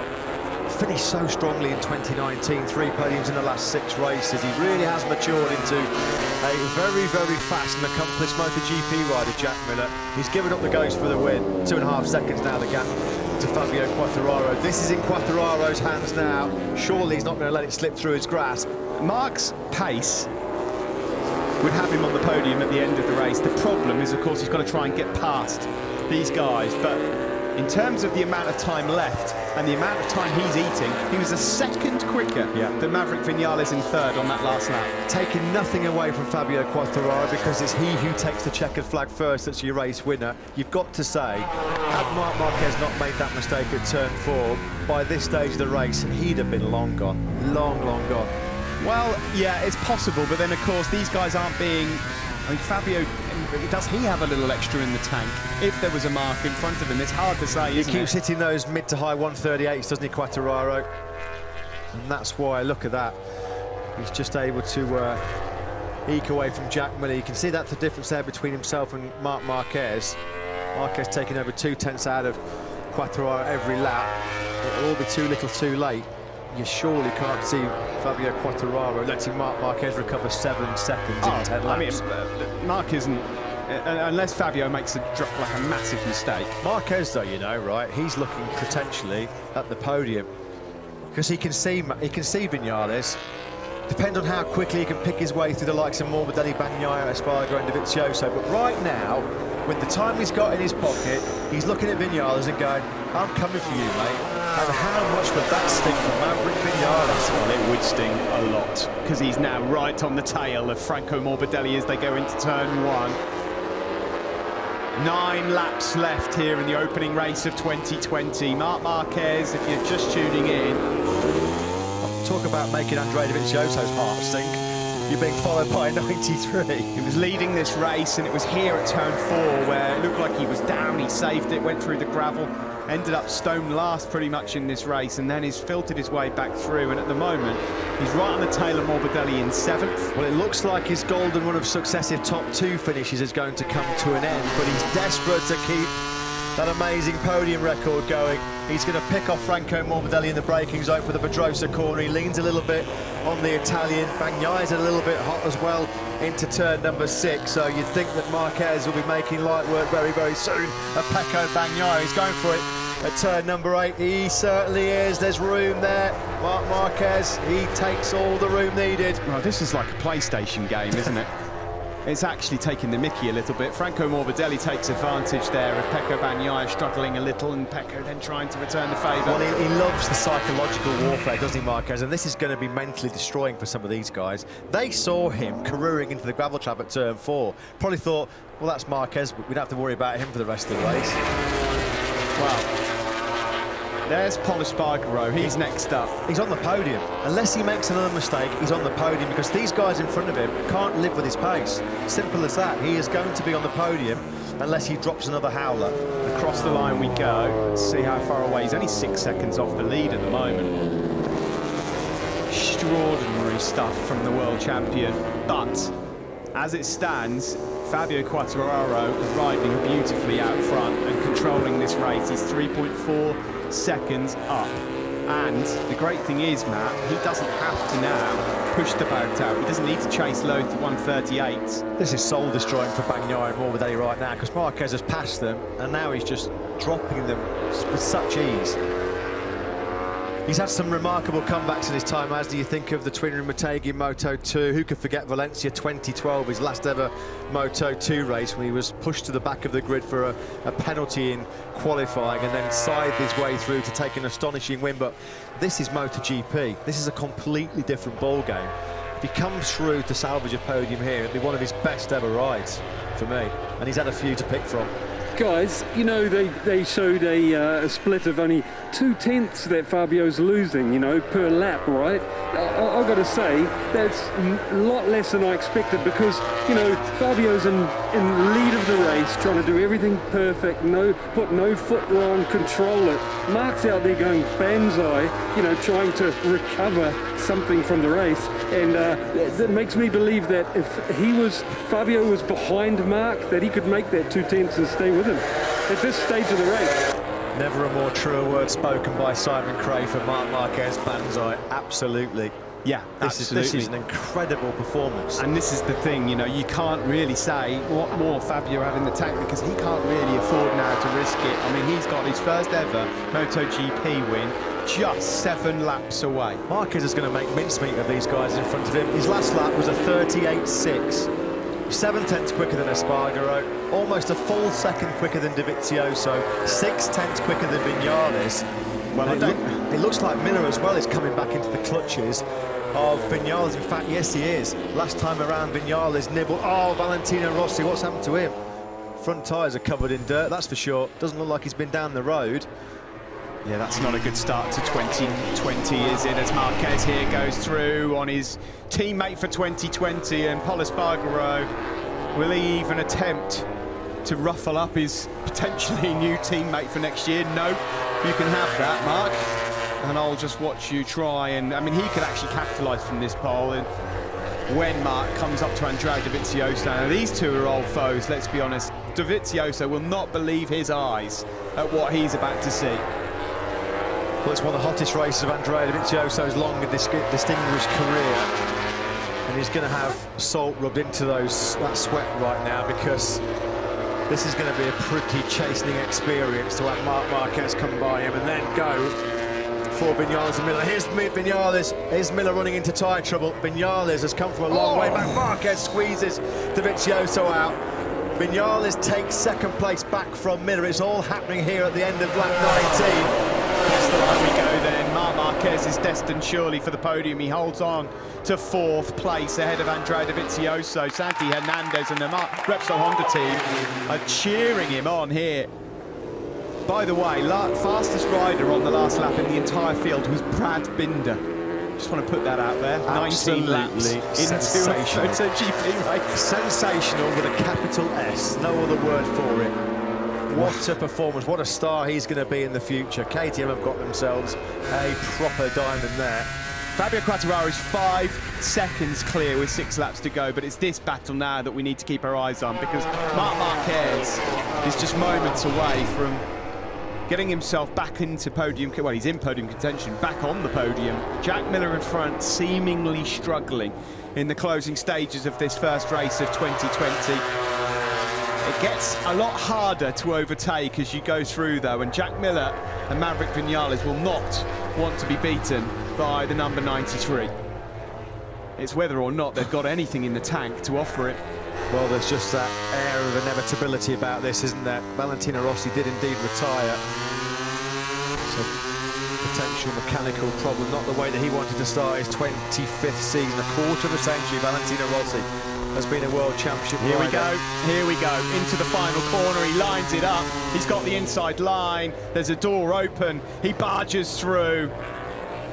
Finished so strongly in 2019, 3 podiums in the last 6 races. He really has matured into a very, very fast and accomplished MotoGP rider, Jack Miller. He's given up the ghost for the win. 2.5 seconds now, the gap to Fabio Quartararo. This is in Quartararo's hands now. Surely he's not going to let it slip through his grasp. Mark's pace would have him on the podium at the end of the race. The problem is, of course, he's got to try and get past these guys, but in terms of the amount of time left and the amount of time he's eating, he was a second quicker than Maverick Vinales in third on that last lap. Taking nothing away from Fabio Quartararo, because it's he who takes the checkered flag first that's your race winner. You've got to say, had Marc Marquez not made that mistake at turn 4, by this stage of the race, he'd have been long gone. Long, long gone. Well, yeah, it's possible, but then, of course, these guys aren't being... I mean, Fabio, does he have a little extra in the tank? If there was a mark in front of him, it's hard to say, isn't it? He keeps hitting those mid to high 138s, doesn't he, Quartararo? And that's why, look at that. He's just able to eke away from Jack Miller. You can see that's the difference there between himself and Marc Marquez. Marquez taking over 2/10 out of Quartararo every lap. It'll all be too little too late. You surely can't see Fabio Quartararo letting Marc Marquez recover 7 seconds in 10 laps. I mean, Marc isn't, unless Fabio makes a massive mistake. Marquez, though, you know, right? He's looking potentially at the podium because he can see Vinales. Depend on how quickly he can pick his way through the likes of Morbidelli, Bagnaia, Espargaro, and Dovizioso. But right now, with the time he's got in his pocket, he's looking at Vinales and going, "I'm coming for you, mate." And how much would that sting for Maverick Vinales? Well, it would sting a lot, because he's now right on the tail of Franco Morbidelli as they go into turn 1. 9 laps left here in the opening race of 2020. Marc Marquez, if you're just tuning in. Talk about making Andrea Dovizioso's heart sink. You're being followed by a 93. He was leading this race, and it was here at turn 4 where it looked like he was down. He saved it, went through the gravel, ended up stone last pretty much in this race, and then he's filtered his way back through. And at the moment, he's right on the tail of Morbidelli in 7th. Well, it looks like his golden run of successive top 2 finishes is going to come to an end, but he's desperate to keep that amazing podium record going. He's going to pick off Franco Morbidelli in the braking zone for the Pedrosa corner. He leans a little bit on the Italian. Bagnaia's a little bit hot as well into turn number 6. So you'd think that Marquez will be making light work very, very soon of Pecco Bagnaia. He's going for it at turn number 8. He certainly is. There's room there. Marc Marquez, he takes all the room needed. Well, this is like a PlayStation game, isn't it? It's actually taking the mickey a little bit. Franco Morbidelli takes advantage there of Pecco Bagnaia struggling a little, and Pecco then trying to return the favour. Well, he loves the psychological warfare, doesn't he, Marquez? And this is going to be mentally destroying for some of these guys. They saw him careering into the gravel trap at turn 4. Probably thought, well, that's Marquez, we don't have to worry about him for the rest of the race. Well, there's Polisbargaro, he's next up. He's on the podium. Unless he makes another mistake, he's on the podium, because these guys in front of him can't live with his pace. Simple as that. He is going to be on the podium unless he drops another howler. Across the line we go. Let's see how far away. He's only 6 seconds off the lead at the moment. Extraordinary stuff from the world champion. But as it stands, Fabio Quartararo is riding beautifully out front and controlling this race. He's 3.4 seconds up. And the great thing is, Matt, he doesn't have to now push the boat out. He doesn't need to chase low to 138. This is soul-destroying for Bagnaia and Morbidelli right now, because Marquez has passed them, and now he's just dropping them with such ease. He's had some remarkable comebacks in his time, as do you think of the twin Motegi Moto2. Who could forget Valencia 2012, his last ever Moto2 race, when he was pushed to the back of the grid for a penalty in qualifying and then scythed his way through to take an astonishing win. But this is MotoGP. This is a completely different ball game. If he comes through to salvage a podium here, it'll be one of his best ever rides for me. And he's had a few to pick from. Guys, you know, they showed a split of only 2/10 that Fabio's losing, you know, per lap, right? I've got to say, that's a lot less than I expected, because, you know, Fabio's in lead of the race, trying to do everything perfect, put no foot wrong, control it. Mark's out there going banzai, you know, trying to recover something from the race, and that makes me believe that if Fabio was behind Mark, that he could make that 2/10 and stay with him at this stage of the race. Never a more truer word spoken by Simon Cray for Marc Marquez. Banzai, absolutely. Yeah, This is an incredible performance. And this is the thing, you know, you can't really say what more Fabio had in the tank, because he can't really afford now to risk it. I mean, he's got his first ever MotoGP win just 7 laps away. Marquez is going to make mincemeat of these guys in front of him. His last lap was a 38.6. 7/10 quicker than Espargaro, almost a full second quicker than Dovizioso, 6/10 quicker than Vinales. Well, it looks like Miller as well is coming back into the clutches of Vinales. In fact, yes, he is. Last time around, Vinales nibbled. Oh, Valentino Rossi, what's happened to him? Front tyres are covered in dirt, that's for sure. Doesn't look like he's been down the road. Yeah, that's not a good start to 2020, is it? As Marquez here goes through on his teammate for 2020, and Pol Espargaro, will he even attempt to ruffle up his potentially new teammate for next year? No, you can have that, Mark, and I'll just watch you try. And I mean, he could actually capitalise from this pole. And when Mark comes up to Andrea Dovizioso, now these two are old foes, let's be honest. Dovizioso will not believe his eyes at what he's about to see. Well, it's one of the hottest races of Andrea Dovizioso's long and distinguished career, and he's going to have salt rubbed into that sweat right now, because this is going to be a pretty chastening experience to have Marc Marquez come by him and then go for Vinales and Miller. Here's Vinales. Here's Miller running into tyre trouble. Vinales has come from a long way back. Marquez squeezes Dovizioso out. Vinales takes second place back from Miller. It's all happening here at the end of lap 19. That's the line we go then. Marc Marquez is destined surely for the podium. He holds on to 4th place ahead of Andrea Dovizioso. Santi Hernandez and the Repsol Honda team are cheering him on here. By the way, fastest rider on the last lap in the entire field was Brad Binder. Just want to put that out there. 19 laps into a MotoGP race. Sensational with a capital S. No other word for it. What a performance, what a star he's going to be in the future. KTM have got themselves a proper diamond there. Fabio Quartararo is 5 seconds clear with 6 laps to go, but it's this battle now that we need to keep our eyes on, because Marc Marquez is just moments away from getting himself back into podium, well, he's in podium contention, back on the podium. Jack Miller in front, seemingly struggling in the closing stages of this first race of 2020. It gets a lot harder to overtake as you go through, though, and Jack Miller and Maverick Vinales will not want to be beaten by the number 93. It's whether or not they've got anything in the tank to offer it. Well, there's just that air of inevitability about this, isn't there? Valentino Rossi did indeed retire. So, potential mechanical problem, not the way that he wanted to start his 25th season. A quarter of a century, Valentino Rossi has been a world championship rider. Here we go, into the final corner, he lines it up, he's got the inside line, there's a door open, he barges through,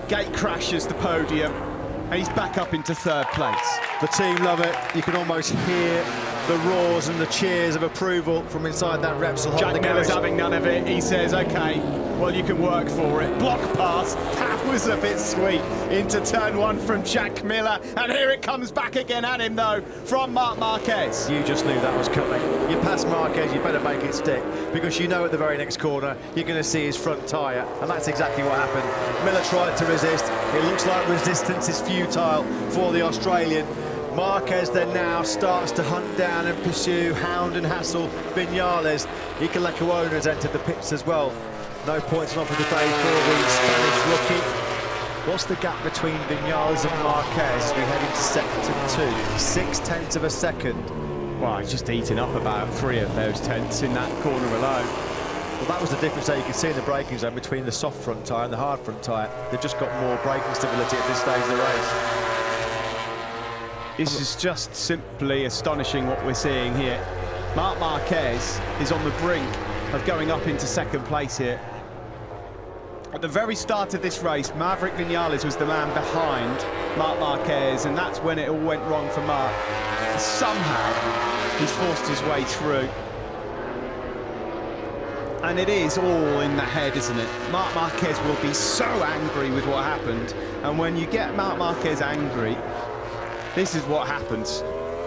gate crashes the podium, and he's back up into 3rd place. The team love it, you can almost hear the roars and the cheers of approval from inside that Repsol Honda Jack Miller's garage. having none of it, he says, okay, well, you can work for it. Block pass, that was a bit sweet. Into turn 1 from Jack Miller, and here it comes back again at him, though, from Marc Marquez. You just knew that was coming. You pass Marquez, you better make it stick, because you know at the very next corner you're going to see his front tyre, and that's exactly what happened. Miller tried to resist. It looks like resistance is futile for the Australian. Marquez then now starts to hunt down and pursue, hound and hassle Vinales. Iker Lecuona has entered the pits as well. No points on offer today for the Spanish rookie. What's the gap between Vinales and Marquez as we head into sector 2? 0.6 of a second. Well, he's just eaten up about 3 of those tenths in that corner alone. Well, that was the difference that you can see in the braking zone between the soft front tyre and the hard front tyre. They've just got more braking stability at this stage of the race. This is just simply astonishing what we're seeing here. Marc Marquez is on the brink of going up into second place here. At the very start of this race, Maverick Vinales was the man behind Marc Marquez, and that's when it all went wrong for Marc. Somehow, he's forced his way through. And it is all in the head, isn't it? Marc Marquez will be so angry with what happened, and when you get Marc Marquez angry, this is what happens.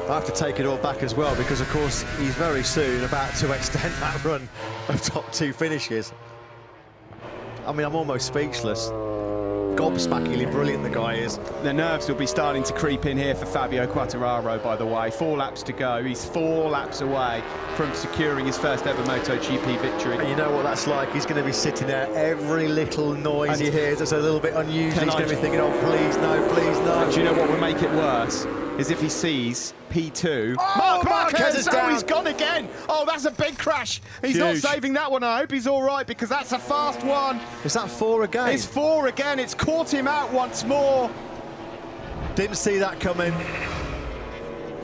I have to take it all back as well, because of course he's very soon about to extend that run of top 2 finishes. I mean, I'm almost speechless. Gobsmackingly brilliant the guy is. The nerves will be starting to creep in here for Fabio Quartararo, by the way. 4 laps to go. He's 4 laps away from securing his first ever MotoGP victory. And you know what that's like. He's going to be sitting there. Every little noise he hears that's a little bit unusual, he's going to be thinking, oh, please no, please no. And do you know what will make it worse? Is if he sees P2. Oh, Marc Marquez is down. He's gone again. Oh, that's a big crash. He's not saving that one. I hope he's all right, because that's a fast one. Is that 4 again? It's 4 again. It's caught him out once more. Didn't see that coming.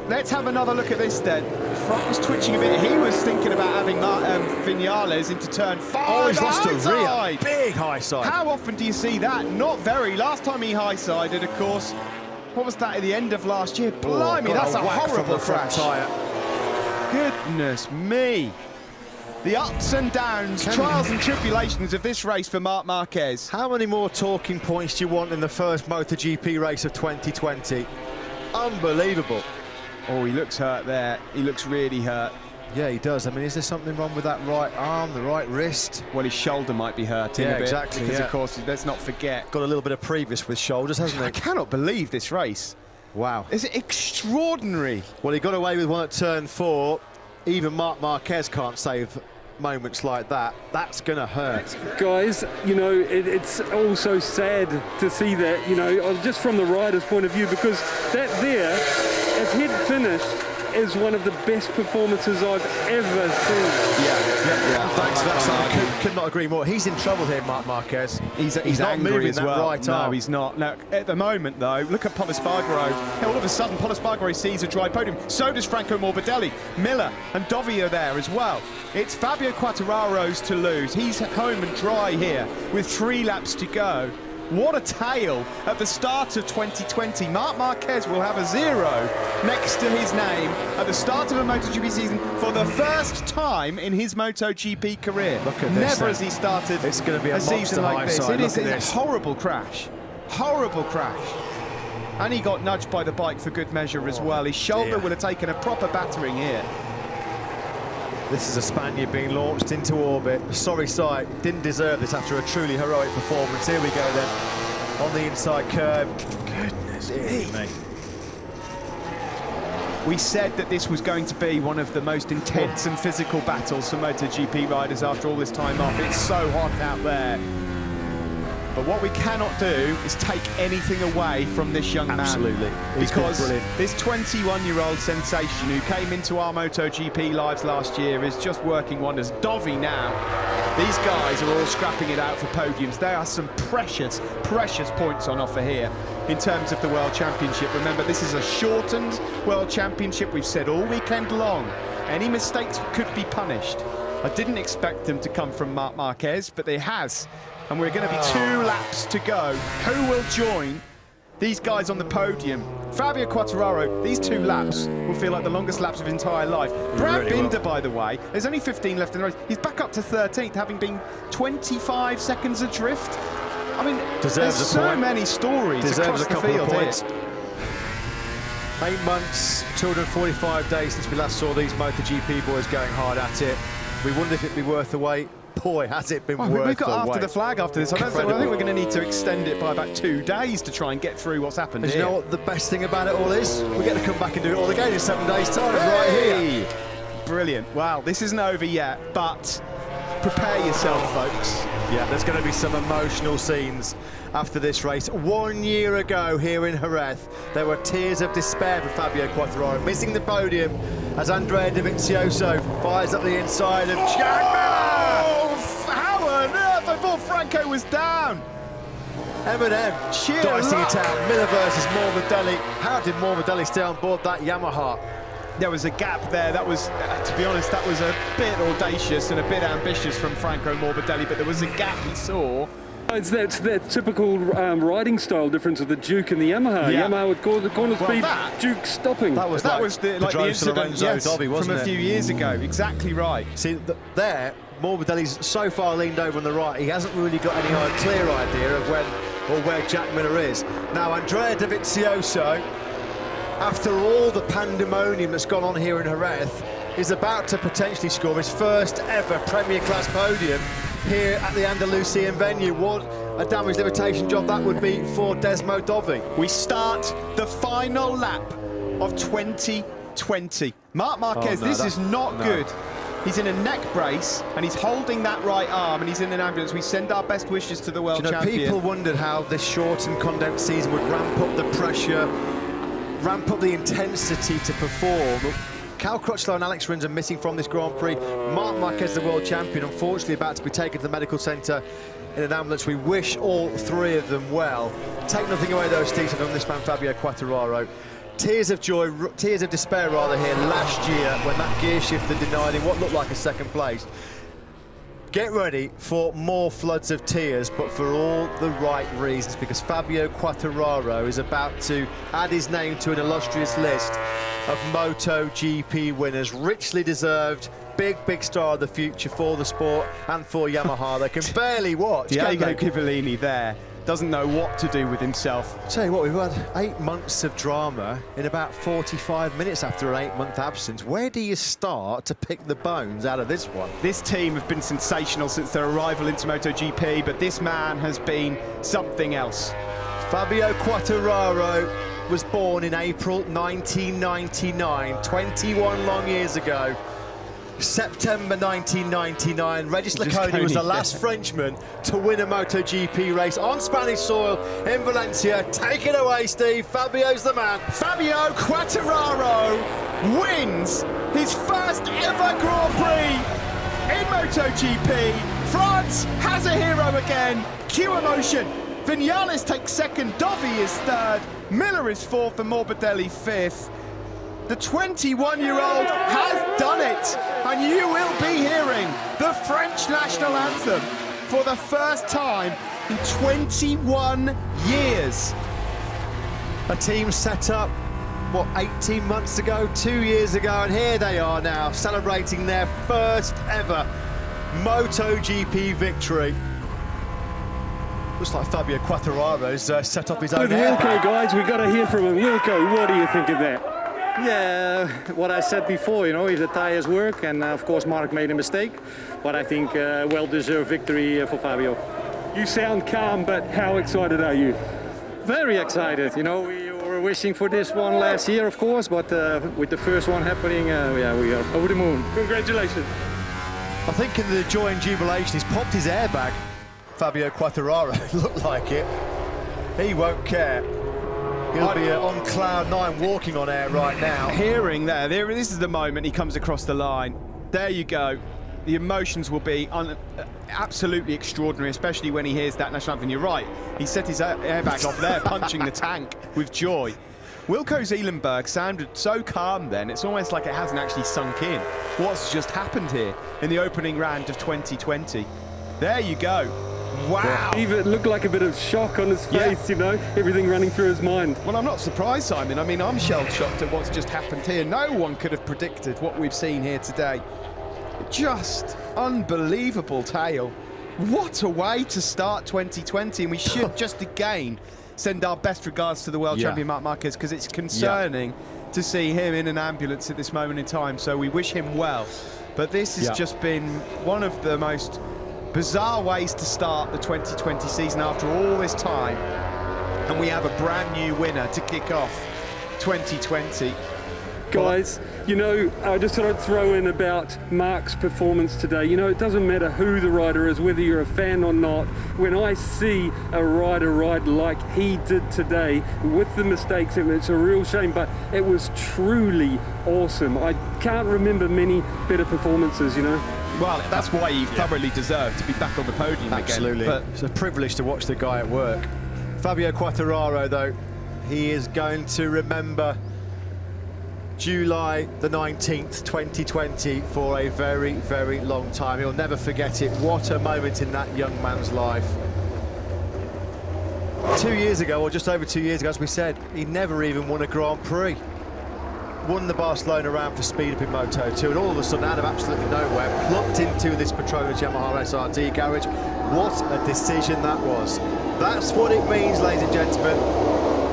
Let's have another look at this then. Front was twitching a bit. He was thinking about having Vinales into turn 5. Oh, he's lost a High rear. Big high side. How often do you see that? Not very. Last time he high-sided, of course, what was that at the end of last year? Blimey, that's a horrible crash. Goodness me. The ups and downs, trials and tribulations of this race for Marc Marquez. How many more talking points do you want in the first MotoGP race of 2020? Unbelievable. Oh, he looks hurt there. He looks really hurt. Yeah, he does. I mean, is there something wrong with that right arm, the right wrist? Well, his shoulder might be hurting a bit. Exactly, because, of course, let's not forget. Got a little bit of previous with shoulders, hasn't he? I cannot believe this race. Wow. Is it extraordinary? Well, he got away with one at turn 4. Even Marc Marquez can't save moments like that. That's going to hurt. Guys, you know, it's also sad to see that, you know, just from the rider's point of view, because that there, as he'd finished, is one of the best performances I've ever seen. Yeah. Thanks for that. Could not agree more. He's in trouble here, Marc Marquez. He's not angry moving as that well. right arm. No, he's not. Now, at the moment, though, look at Polispargaro. All of a sudden, Polispargaro sees a dry podium. So does Franco Morbidelli. Miller and Dovi are there as well. It's Fabio Quartararo's to lose. He's home and dry here with 3 laps to go. What a tale at the start of 2020. Marc Marquez will have a 0 next to his name at the start of a MotoGP season for the first time in his MotoGP career. Look at this. Never has he started It's going to be a season like this. It It's a horrible crash. Horrible crash. And he got nudged by the bike for good measure as well. His shoulder would have taken a proper battering here. This is a Spaniard being launched into orbit. A sorry sight. Didn't deserve this after a truly heroic performance. Here we go then. On the inside curve. Goodness me. We said that this was going to be one of the most intense and physical battles for MotoGP riders after all this time off. It's so hot out there. But what we cannot do is take anything away from this young man. Absolutely. Because this 21-year-old sensation who came into our MotoGP lives last year is just working wonders. Dovi now. These guys are all scrapping it out for podiums. There are some precious, precious points on offer here in terms of the World Championship. Remember, this is a shortened World Championship. We've said all weekend long, any mistakes could be punished. I didn't expect them to come from Marc Marquez, but they has. And we're going to be 2 laps to go. Who will join These guys on the podium. Fabio Quartararo, these 2 laps will feel like the longest laps of his entire life. Brad Binder, by the way, there's only 15 left in the race. He's back up to 13th, having been 25 seconds adrift. I mean, there's so many stories across the field here. 8 months, 245 days since we last saw these MotoGP boys going hard at it. We wondered if it'd be worth the wait. Boy, has it been worth the wait. We've got after the flag after this. I think we're going to need to extend it by about 2 days to try and get through what's happened here. You know what the best thing about it all is? We get to come back and do it all again in 7 days' time, right here. Brilliant. Wow, this isn't over yet, but prepare yourself, folks. Yeah, there's going to be some emotional scenes after this race. 1 year ago here in Jerez, there were tears of despair for Fabio Quartararo, missing the podium as Andrea Dovizioso fires up the inside of Jack Miller. How on earth? I thought Franco was down. M&M dicing it out. Miller versus Morbidelli. How did Morbidelli stay on board that Yamaha? There was a gap there. That was, to be honest, that was a bit audacious and a bit ambitious from Franco Morbidelli, but there was a gap we saw. It's that typical riding style difference of the Duke and the Yamaha. Yeah. Yamaha with corner speed, Duke stopping. That was the incident Dobby, wasn't from a few years ago. Exactly right. See, there, Morbidelli's so far leaned over on the right, he hasn't really got any clear idea of when or where Jack Miller is. Now, Andrea Dovizioso, after all the pandemonium that's gone on here in Jerez, is about to potentially score his first ever Premier Class podium here at the Andalusian venue. What a damage limitation job that would be for Desmo Dovi. We start the final lap of 2020. Marc Marquez, this is not good. He's in a neck brace and he's holding that right arm and he's in an ambulance. We send our best wishes to the world champion. People wondered how this short and condensed season would ramp up the pressure, ramp up the intensity to perform. Cal Crutchlow and Alex Rins are missing from this Grand Prix. Marc Marquez, the world champion, unfortunately about to be taken to the medical centre in an ambulance. We wish all 3 of them well. Take nothing away, though, Steve, from this man, Fabio Quartararo. Tears of joy, tears of despair, rather, here last year when that gear shifter denied him what looked like a second place. Get ready for more floods of tears, but for all the right reasons, because Fabio Quartararo is about to add his name to an illustrious list of MotoGP winners. Richly deserved, big star of the future for the sport and for Yamaha. They can barely watch. Diego Cipollini there doesn't know what to do with himself. Tell you what, we've had 8 months of drama in about 45 minutes after an 8-month absence. Where do you start to pick the bones out of this one? This team have been sensational since their arrival into MotoGP, but this man has been something else. Fabio Quartararo was born in April 1999, 21 long years ago. September 1999, Regis Laconi was the last Frenchman to win a MotoGP race on Spanish soil in Valencia. Take it away, Steve. Fabio's the man. Fabio Quartararo wins his first ever Grand Prix in MotoGP. France has a hero again. Cue emotion. Vinales takes second, Dovi is third, Miller is fourth and Morbidelli fifth. The 21-year-old has done it, and you will be hearing the French national anthem for the first time in 21 years. A team set up, what, 18 months ago, 2 years ago, and here they are now, celebrating their first ever MotoGP victory. Looks like Fabio Quartararo's set up his own airbag. Wilco, guys, we've got to hear from him. Wilco, what do you think of that? Yeah, what I said before, you know, if the tyres work, and of course Mark made a mistake, but I think well-deserved victory for Fabio. You sound calm, but how excited are you? Very excited, you know, we were wishing for this one last year, of course, but with the first one happening, yeah, we are over the moon. Congratulations. I think in the joy and jubilation, he's popped his airbag. Fabio Quartararo looked like it. He won't care. He'll be on cloud 9 walking on air right now. Hearing there, this is the moment he comes across the line. There you go. The emotions will be absolutely extraordinary, especially when he hears that national anthem. You're right. He set his airbag off there, punching the tank with joy. Wilco Zeelenberg sounded so calm then, it's almost like it hasn't actually sunk in. What's just happened here in the opening round of 2020? There you go. Wow. Even looked like a bit of shock on his face, you know, everything running through his mind. Well, I'm not surprised, Simon. I mean, I'm shell-shocked at what's just happened here. No one could have predicted what we've seen here today. Just unbelievable tale. What a way to start 2020, and we should just again send our best regards to the world champion Marc Marquez, because it's concerning to see him in an ambulance at this moment in time, so we wish him well. But this has just been one of the most bizarre ways to start the 2020 season after all this time, and we have a brand new winner to kick off 2020. Guys, you know, I just thought I'd throw in about Marc's performance today. You know, it doesn't matter who the rider is, whether you're a fan or not. When I see a rider ride like he did today, with the mistakes, it's a real shame, but it was truly awesome. I can't remember many better performances, you know. Well, that's why he thoroughly deserved to be back on the podium again. Absolutely. But it's a privilege to watch the guy at work. Fabio Quartararo, though, he is going to remember July the 19th, 2020 for a very, very long time. He'll never forget it. What a moment in that young man's life. 2 years ago, or just over 2 years ago, as we said, he never even won a Grand Prix. Won the Barcelona round for speed up in Moto2, and all of a sudden, out of absolutely nowhere, plucked into this Petronas Yamaha SRT garage. What a decision that was. That's what it means, ladies and gentlemen,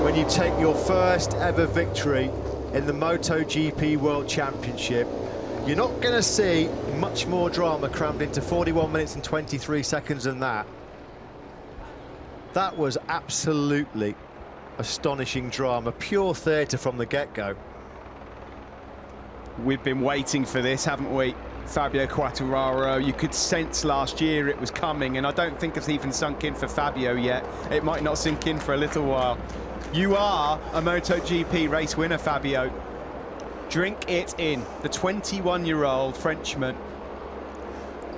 when you take your first ever victory in the MotoGP World Championship. You're not going to see much more drama crammed into 41 minutes and 23 seconds than that. That was absolutely astonishing drama, pure theatre from the get-go. We've been waiting for this, haven't we? Fabio Quartararo, you could sense last year it was coming, and I don't think it's even sunk in for Fabio yet. It might not sink in for a little while. You are a MotoGP race winner, Fabio. Drink it in. The 21-year-old Frenchman.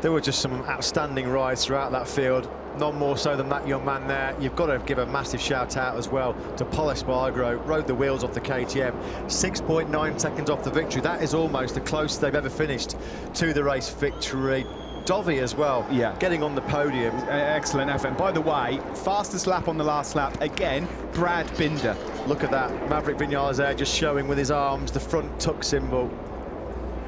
There were just some outstanding rides throughout that field, none more so than that young man there. You've got to give a massive shout out as well to Pol Espargaro, rode the wheels off the KTM, 6.9 seconds off the victory. That is almost the closest they've ever finished to the race victory. Dovi as well, getting on the podium. Excellent effort. And by the way, fastest lap on the last lap, again, Brad Binder. Look at that, Maverick Vinales there just showing with his arms the front tuck symbol.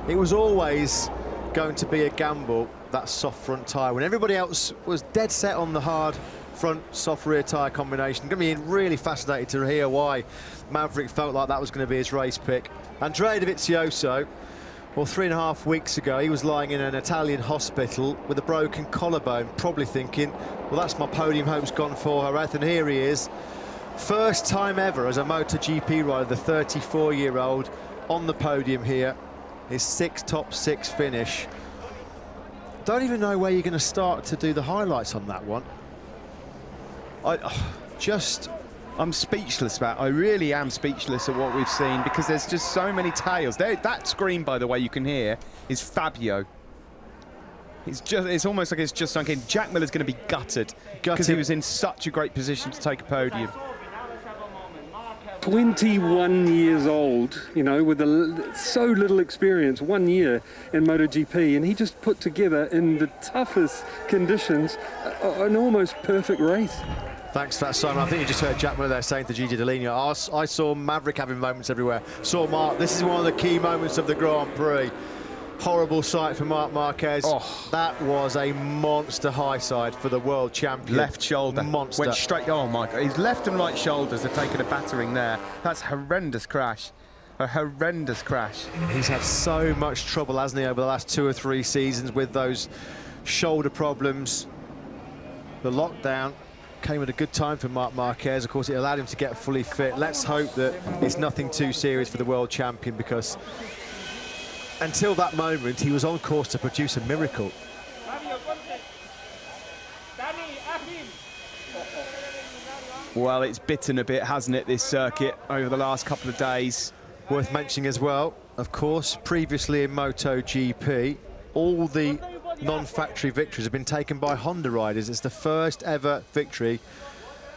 It was always going to be a gamble, that soft front tyre, when everybody else was dead set on the hard front soft rear tyre combination. Going to be really fascinated to hear why Maverick felt like that was going to be his race pick. Andrea Dovizioso, well, 3.5 weeks ago, he was lying in an Italian hospital with a broken collarbone, probably thinking, well, that's my podium hope's gone for Jerez, and here he is. First time ever as a MotoGP rider, the 34-year-old on the podium here. His top six finish. Don't even know where you're going to start to do the highlights on that one. I'm speechless about it. I really am speechless at what we've seen, because there's just so many tales. That scream, by the way, you can hear is Fabio. It's almost like it's just sunk in. Jack Miller's going to be gutted because he was in such a great position to take a podium. 21 years old, you know, with so little experience, 1 year in MotoGP, and he just put together in the toughest conditions an almost perfect race. Thanks for that, Simon. I think you just heard Jack Miller there saying to Gigi Dall'Igna, I saw Maverick having moments everywhere. Saw Marc, this is one of the key moments of the Grand Prix. Horrible sight for Marc Marquez. Oh. That was a monster high side for the world champion. Left shoulder. Monster. Went straight, oh my God. His left and right shoulders have taken a battering there. That's a horrendous crash. A horrendous crash. He's had so much trouble, hasn't he, over the last 2 or 3 seasons with those shoulder problems. The lockdown came at a good time for Marc Marquez. Of course, it allowed him to get fully fit. Let's hope that it's nothing too serious for the world champion, because until that moment, he was on course to produce a miracle. Well, it's bitten a bit, hasn't it, this circuit, over the last couple of days. Worth mentioning as well, of course, previously in MotoGP, all the non-factory victories have been taken by Honda riders. It's the first ever victory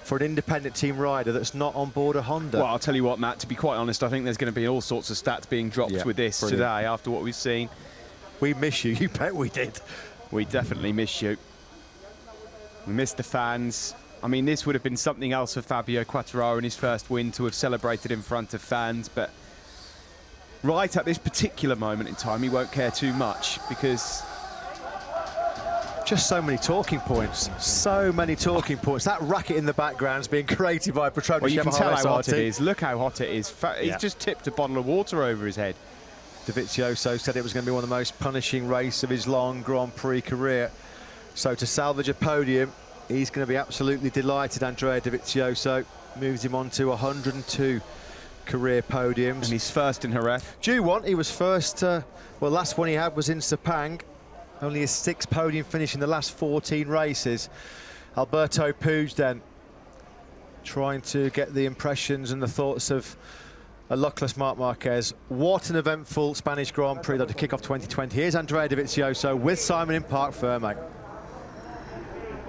for an independent team rider that's not on board a Honda. Well, I'll tell you what, Matt, to be quite honest, I think there's going to be all sorts of stats being dropped with this today after what we've seen. We miss you, you bet we did. We definitely miss you. We missed the fans. I mean, this would have been something else for Fabio Quartararo in his first win to have celebrated in front of fans, but right at this particular moment in time, he won't care too much because just so many talking points. So many talking points. That racket in the background is being created by Petronas. well, you can tell how hot SRT. it is. Look how hot it is. He's just tipped a bottle of water over his head. Dovizioso said it was going to be one of the most punishing races of his long Grand Prix career. So to salvage a podium, he's going to be absolutely delighted. Andrea Dovizioso moves him on to 102 career podiums. And he's first in Jerez. Due one, he was first, well, last one he had was in Sepang. Only his 6th podium finish in the last 14 races. Alberto Puig then trying to get the impressions and the thoughts of a luckless Marc Marquez. What an eventful Spanish Grand Prix to kick off 2020. Here's Andrea Dovizioso with Simon in Parc Ferme.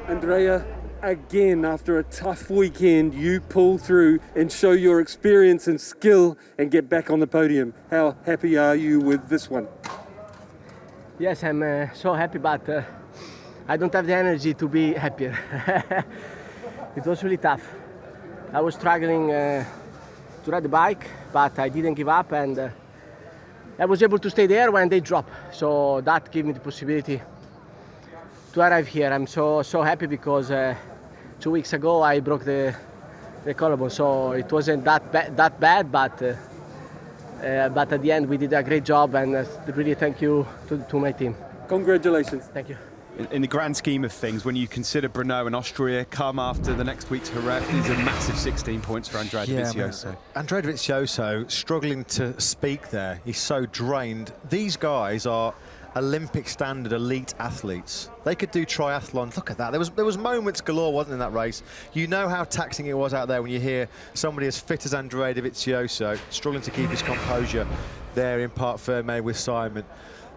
Andrea, again, after a tough weekend, you pull through and show your experience and skill and get back on the podium. How happy are you with this one? Yes, I'm so happy, but I don't have the energy to be happier. It was really tough. I was struggling to ride the bike, but I didn't give up, and I was able to stay there when they dropped. So that gave me the possibility to arrive here. I'm so happy because 2 weeks ago I broke the collarbone, so it wasn't that bad, but at the end we did a great job, and really thank you to my team. Congratulations. Thank you. In the grand scheme of things, when you consider Brno and Austria come after the next week's Jerez, these are massive 16 points for Andrea Dovizioso. Andrea Dovizioso struggling to speak there. He's so drained. These guys are Olympic standard elite athletes. They could do triathlons. Look at that. There was moments galore, wasn't in that race. You know how taxing it was out there when you hear somebody as fit as Andrea Dovizioso struggling to keep his composure there in Parc Ferme with Simon.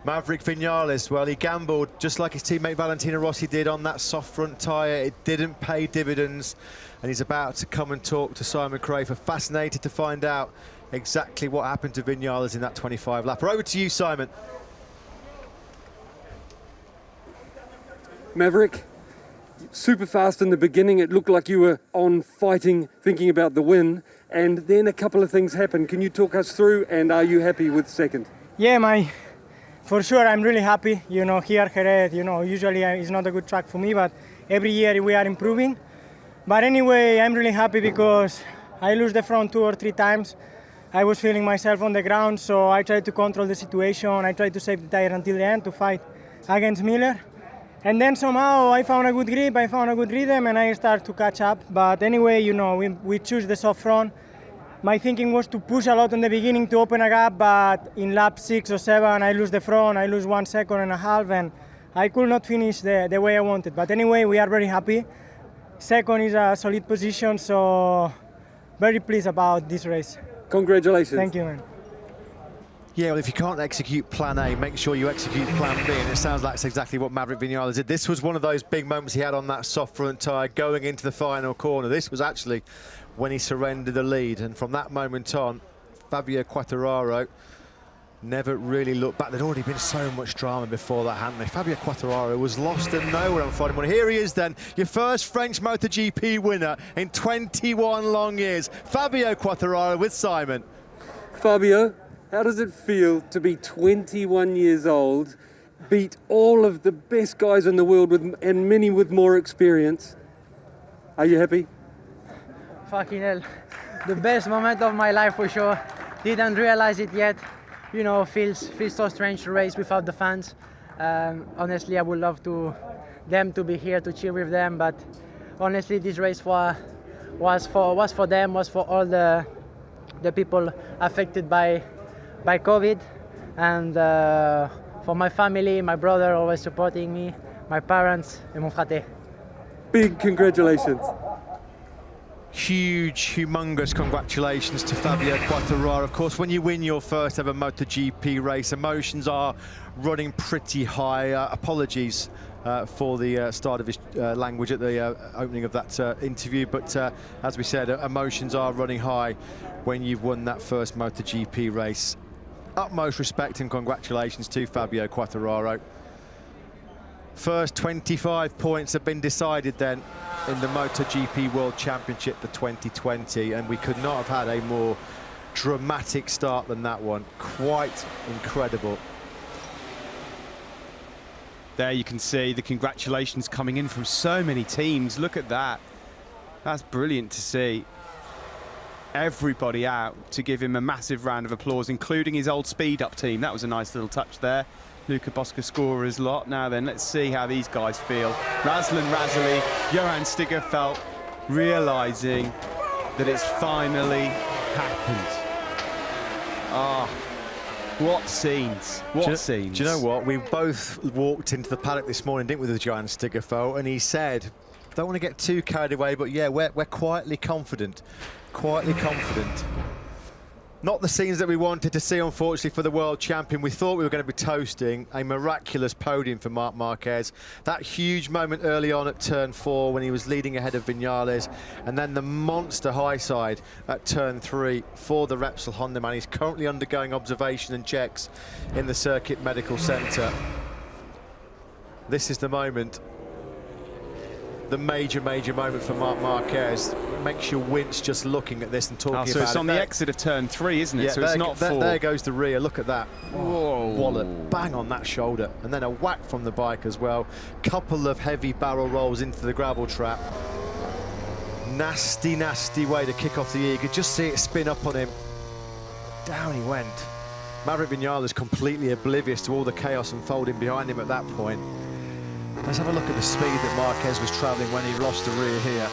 Maverick Vinales, well, he gambled just like his teammate Valentino Rossi did on that soft front tyre. It didn't pay dividends, and he's about to come and talk to Simon Crafer. Fascinated to find out exactly what happened to Vinales in that 25 lapper. Over to you, Simon. Maverick, super fast in the beginning. It looked like you were on fighting, thinking about the win, and then a couple of things happened. Can you talk us through, and are you happy with second? Yeah, for sure I'm really happy. You know, here Jerez, you know, usually it's not a good track for me, but every year we are improving. But anyway, I'm really happy because I lose the front 2 or 3 times. I was feeling myself on the ground, so I tried to control the situation. I tried to save the tire until the end to fight against Miller. And then somehow I found a good grip, I found a good rhythm, and I started to catch up. But anyway, you know, we choose the soft front. My thinking was to push a lot in the beginning to open a gap, but in lap 6 or 7, I lose the front, I lose 1.5 seconds, and I could not finish the way I wanted. But anyway, we are very happy. Second is a solid position, so very pleased about this race. Congratulations. Thank you, man. Yeah, well, if you can't execute plan A, make sure you execute plan B, and it sounds like that's exactly what Maverick Vinales did. This was one of those big moments he had on that soft front tyre going into the final corner. This was actually when he surrendered the lead, and from that moment on, Fabio Quartararo never really looked back. There'd already been so much drama before that, hadn't they? Fabio Quartararo was lost and nowhere on Friday morning. Here he is then, your first French MotoGP winner in 21 long years. Fabio Quartararo with Simon. Fabio, how does it feel to be 21 years old, beat all of the best guys in the world and many with more experience? Are you happy? Fucking hell. The best moment of my life for sure. Didn't realize it yet. You know, feels so strange to race without the fans. Honestly, I would love them to be here to cheer with them, but honestly, this race was for them, was for all the people affected by COVID, and for my family, my brother always supporting me, my parents, and mon frate. Big congratulations. Huge, humongous congratulations to Fabio Quartararo. Of course, when you win your first ever MotoGP race, emotions are running pretty high. Apologies for the start of his language at the opening of that interview, but as we said, emotions are running high when you've won that first MotoGP race. Utmost respect and congratulations to Fabio Quartararo. First 25 points have been decided then in the MotoGP World Championship for 2020, and we could not have had a more dramatic start than that one. Quite incredible. There you can see the congratulations coming in from so many teams. Look at that. That's brilliant to see. Everybody out to give him a massive round of applause, including his old speed-up team. That was a nice little touch there. Luca Bosca-Scora's lot. Now then, let's see how these guys feel. Razlan Razali, Johan Stiggerfeldt, realising that it's finally happened. Ah, what scenes, what scenes. Do you know what? We both walked into the paddock this morning, didn't we, with Johan Stiggerfeldt, and he said, don't want to get too carried away, but yeah, we're quietly confident. Quietly confident. Not the scenes that we wanted to see, unfortunately, for the world champion. We thought we were going to be toasting a miraculous podium for Marc Marquez. That huge moment early on at turn 4 when he was leading ahead of Viñales, and then the monster high side at turn 3 for the Repsol Honda man. He's currently undergoing observation and checks in the Circuit Medical Centre. This is the moment. The major moment for Marc Marquez. Makes you wince just looking at this and talking about it. So it's on the exit of turn 3, isn't it? Yeah, so it's not 4. There goes the rear. Look at that. Whoa. Wallop, bang on that shoulder. And then a whack from the bike as well. Couple of heavy barrel rolls into the gravel trap. Nasty, nasty way to kick off the year. You could just see it spin up on him. Down he went. Maverick Viñales completely oblivious to all the chaos unfolding behind him at that point. Let's have a look at the speed that Marquez was travelling when he lost the rear here.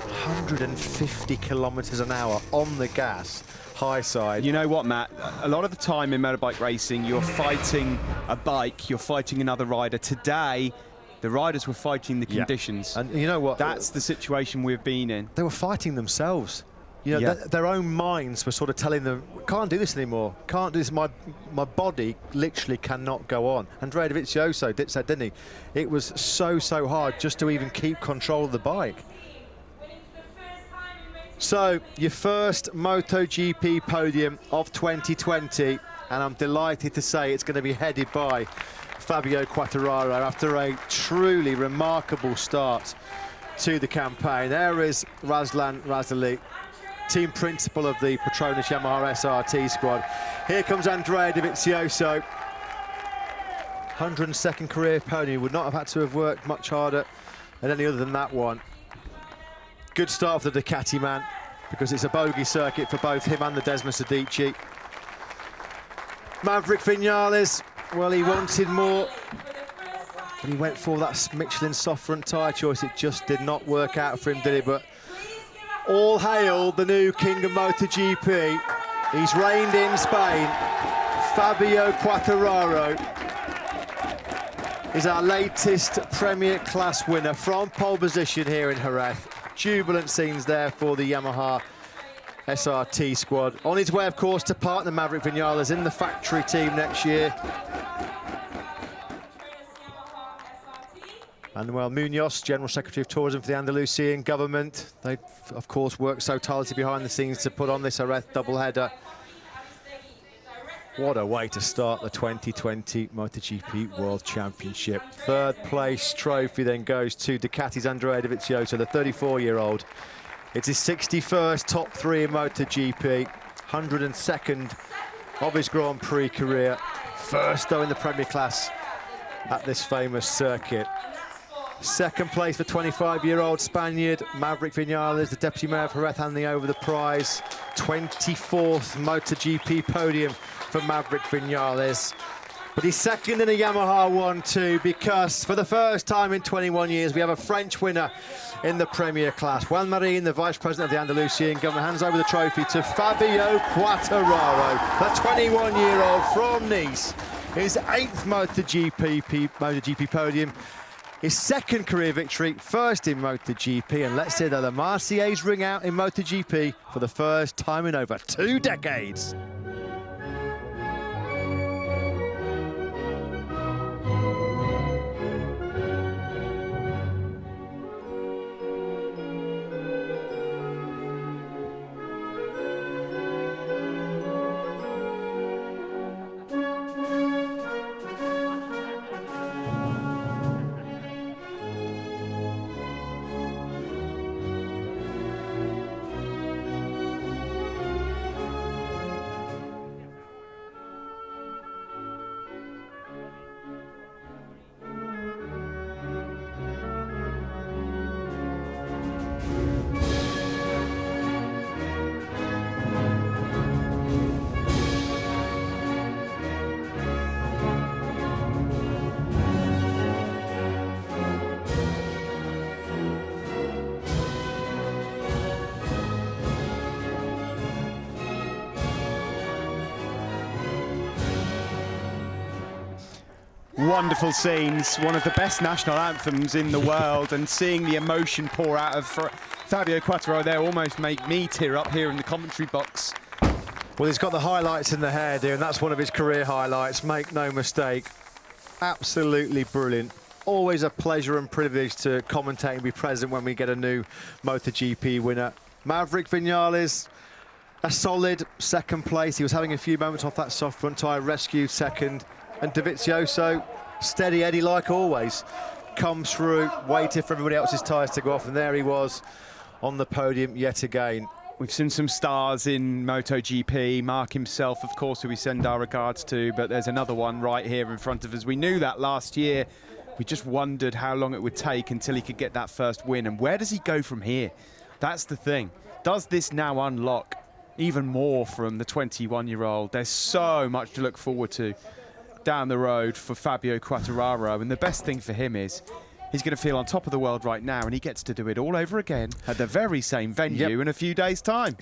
150 kilometres an hour on the gas, high side. You know what, Matt? A lot of the time in motorbike racing, you're fighting a bike, you're fighting another rider. Today, the riders were fighting the conditions. And you know what? That's the situation we've been in. They were fighting themselves. You know, their own minds were sort of telling them, can't do this anymore, can't do this, my body literally cannot go on. Andrea Dovizioso said, didn't he? It was so hard just to even keep control of the bike. So, your first MotoGP podium of 2020, and I'm delighted to say it's going to be headed by Fabio Quartararo after a truly remarkable start to the campaign. There is Razlan Razali, team principal of the Petronas Yamaha SRT squad. Here comes Andrea Dovizioso. 102nd career podium. Would not have had to have worked much harder than any other than that one. Good start for the Ducati man, because it's a bogey circuit for both him and the Desmond Sadici. Maverick Viñales, well, he wanted more, but he went for that Michelin soft front tyre choice. It just did not work out for him, did it? But all hail the new king of MotoGP. He's reigned in Spain. Fabio Quartararo is our latest Premier Class winner from pole position here in Jerez. Jubilant scenes there for the Yamaha SRT squad. On his way, of course, to partner Maverick Viñales in the factory team next year. Manuel Munoz, General Secretary of Tourism for the Andalusian government. They, of course, worked so tirelessly behind the scenes to put on this Jerez doubleheader. What a way to start the 2020 MotoGP World Championship. Third place trophy then goes to Ducati's Andrea Dovizioso, the 34-year-old. It's his 61st top 3 in MotoGP, 102nd of his Grand Prix career. First, though, in the Premier Class at this famous circuit. Second place for 25-year-old Spaniard Maverick Viñales, the Deputy Mayor of Jerez, handing over the prize. 24th MotoGP podium for Maverick Viñales. But he's second in a Yamaha 1-2 because for the first time in 21 years we have a French winner in the Premier Class. Juan Marín, the Vice President of the Andalusian government, hands over the trophy to Fabio Quartararo, the 21-year-old from Nice. His 8th MotoGP podium. His 2nd career victory, first in MotoGP, and let's hear the La Marseillaise ring out in MotoGP for the first time in over 2 decades. Wonderful scenes, one of the best national anthems in the world, and seeing the emotion pour out of Fabio Quartararo there almost made me tear up here in the commentary box. Well, he's got the highlights in the hairdo, and that's one of his career highlights, make no mistake. Absolutely brilliant. Always a pleasure and privilege to commentate and be present when we get a new MotoGP winner. Maverick Vinales, a solid second place. He was having a few moments off that soft front tyre, rescued second. And Dovizioso, steady Eddie like always, comes through, waited for everybody else's tyres to go off, and there he was on the podium yet again. We've seen some stars in MotoGP, Mark himself, of course, who we send our regards to, but there's another one right here in front of us. We knew that last year. We just wondered how long it would take until he could get that first win, and where does he go from here? That's the thing. Does this now unlock even more from the 21-year-old? There's so much to look forward to down the road for Fabio Quartararo, and the best thing for him is he's going to feel on top of the world right now, and he gets to do it all over again at the very same venue in a few days' time.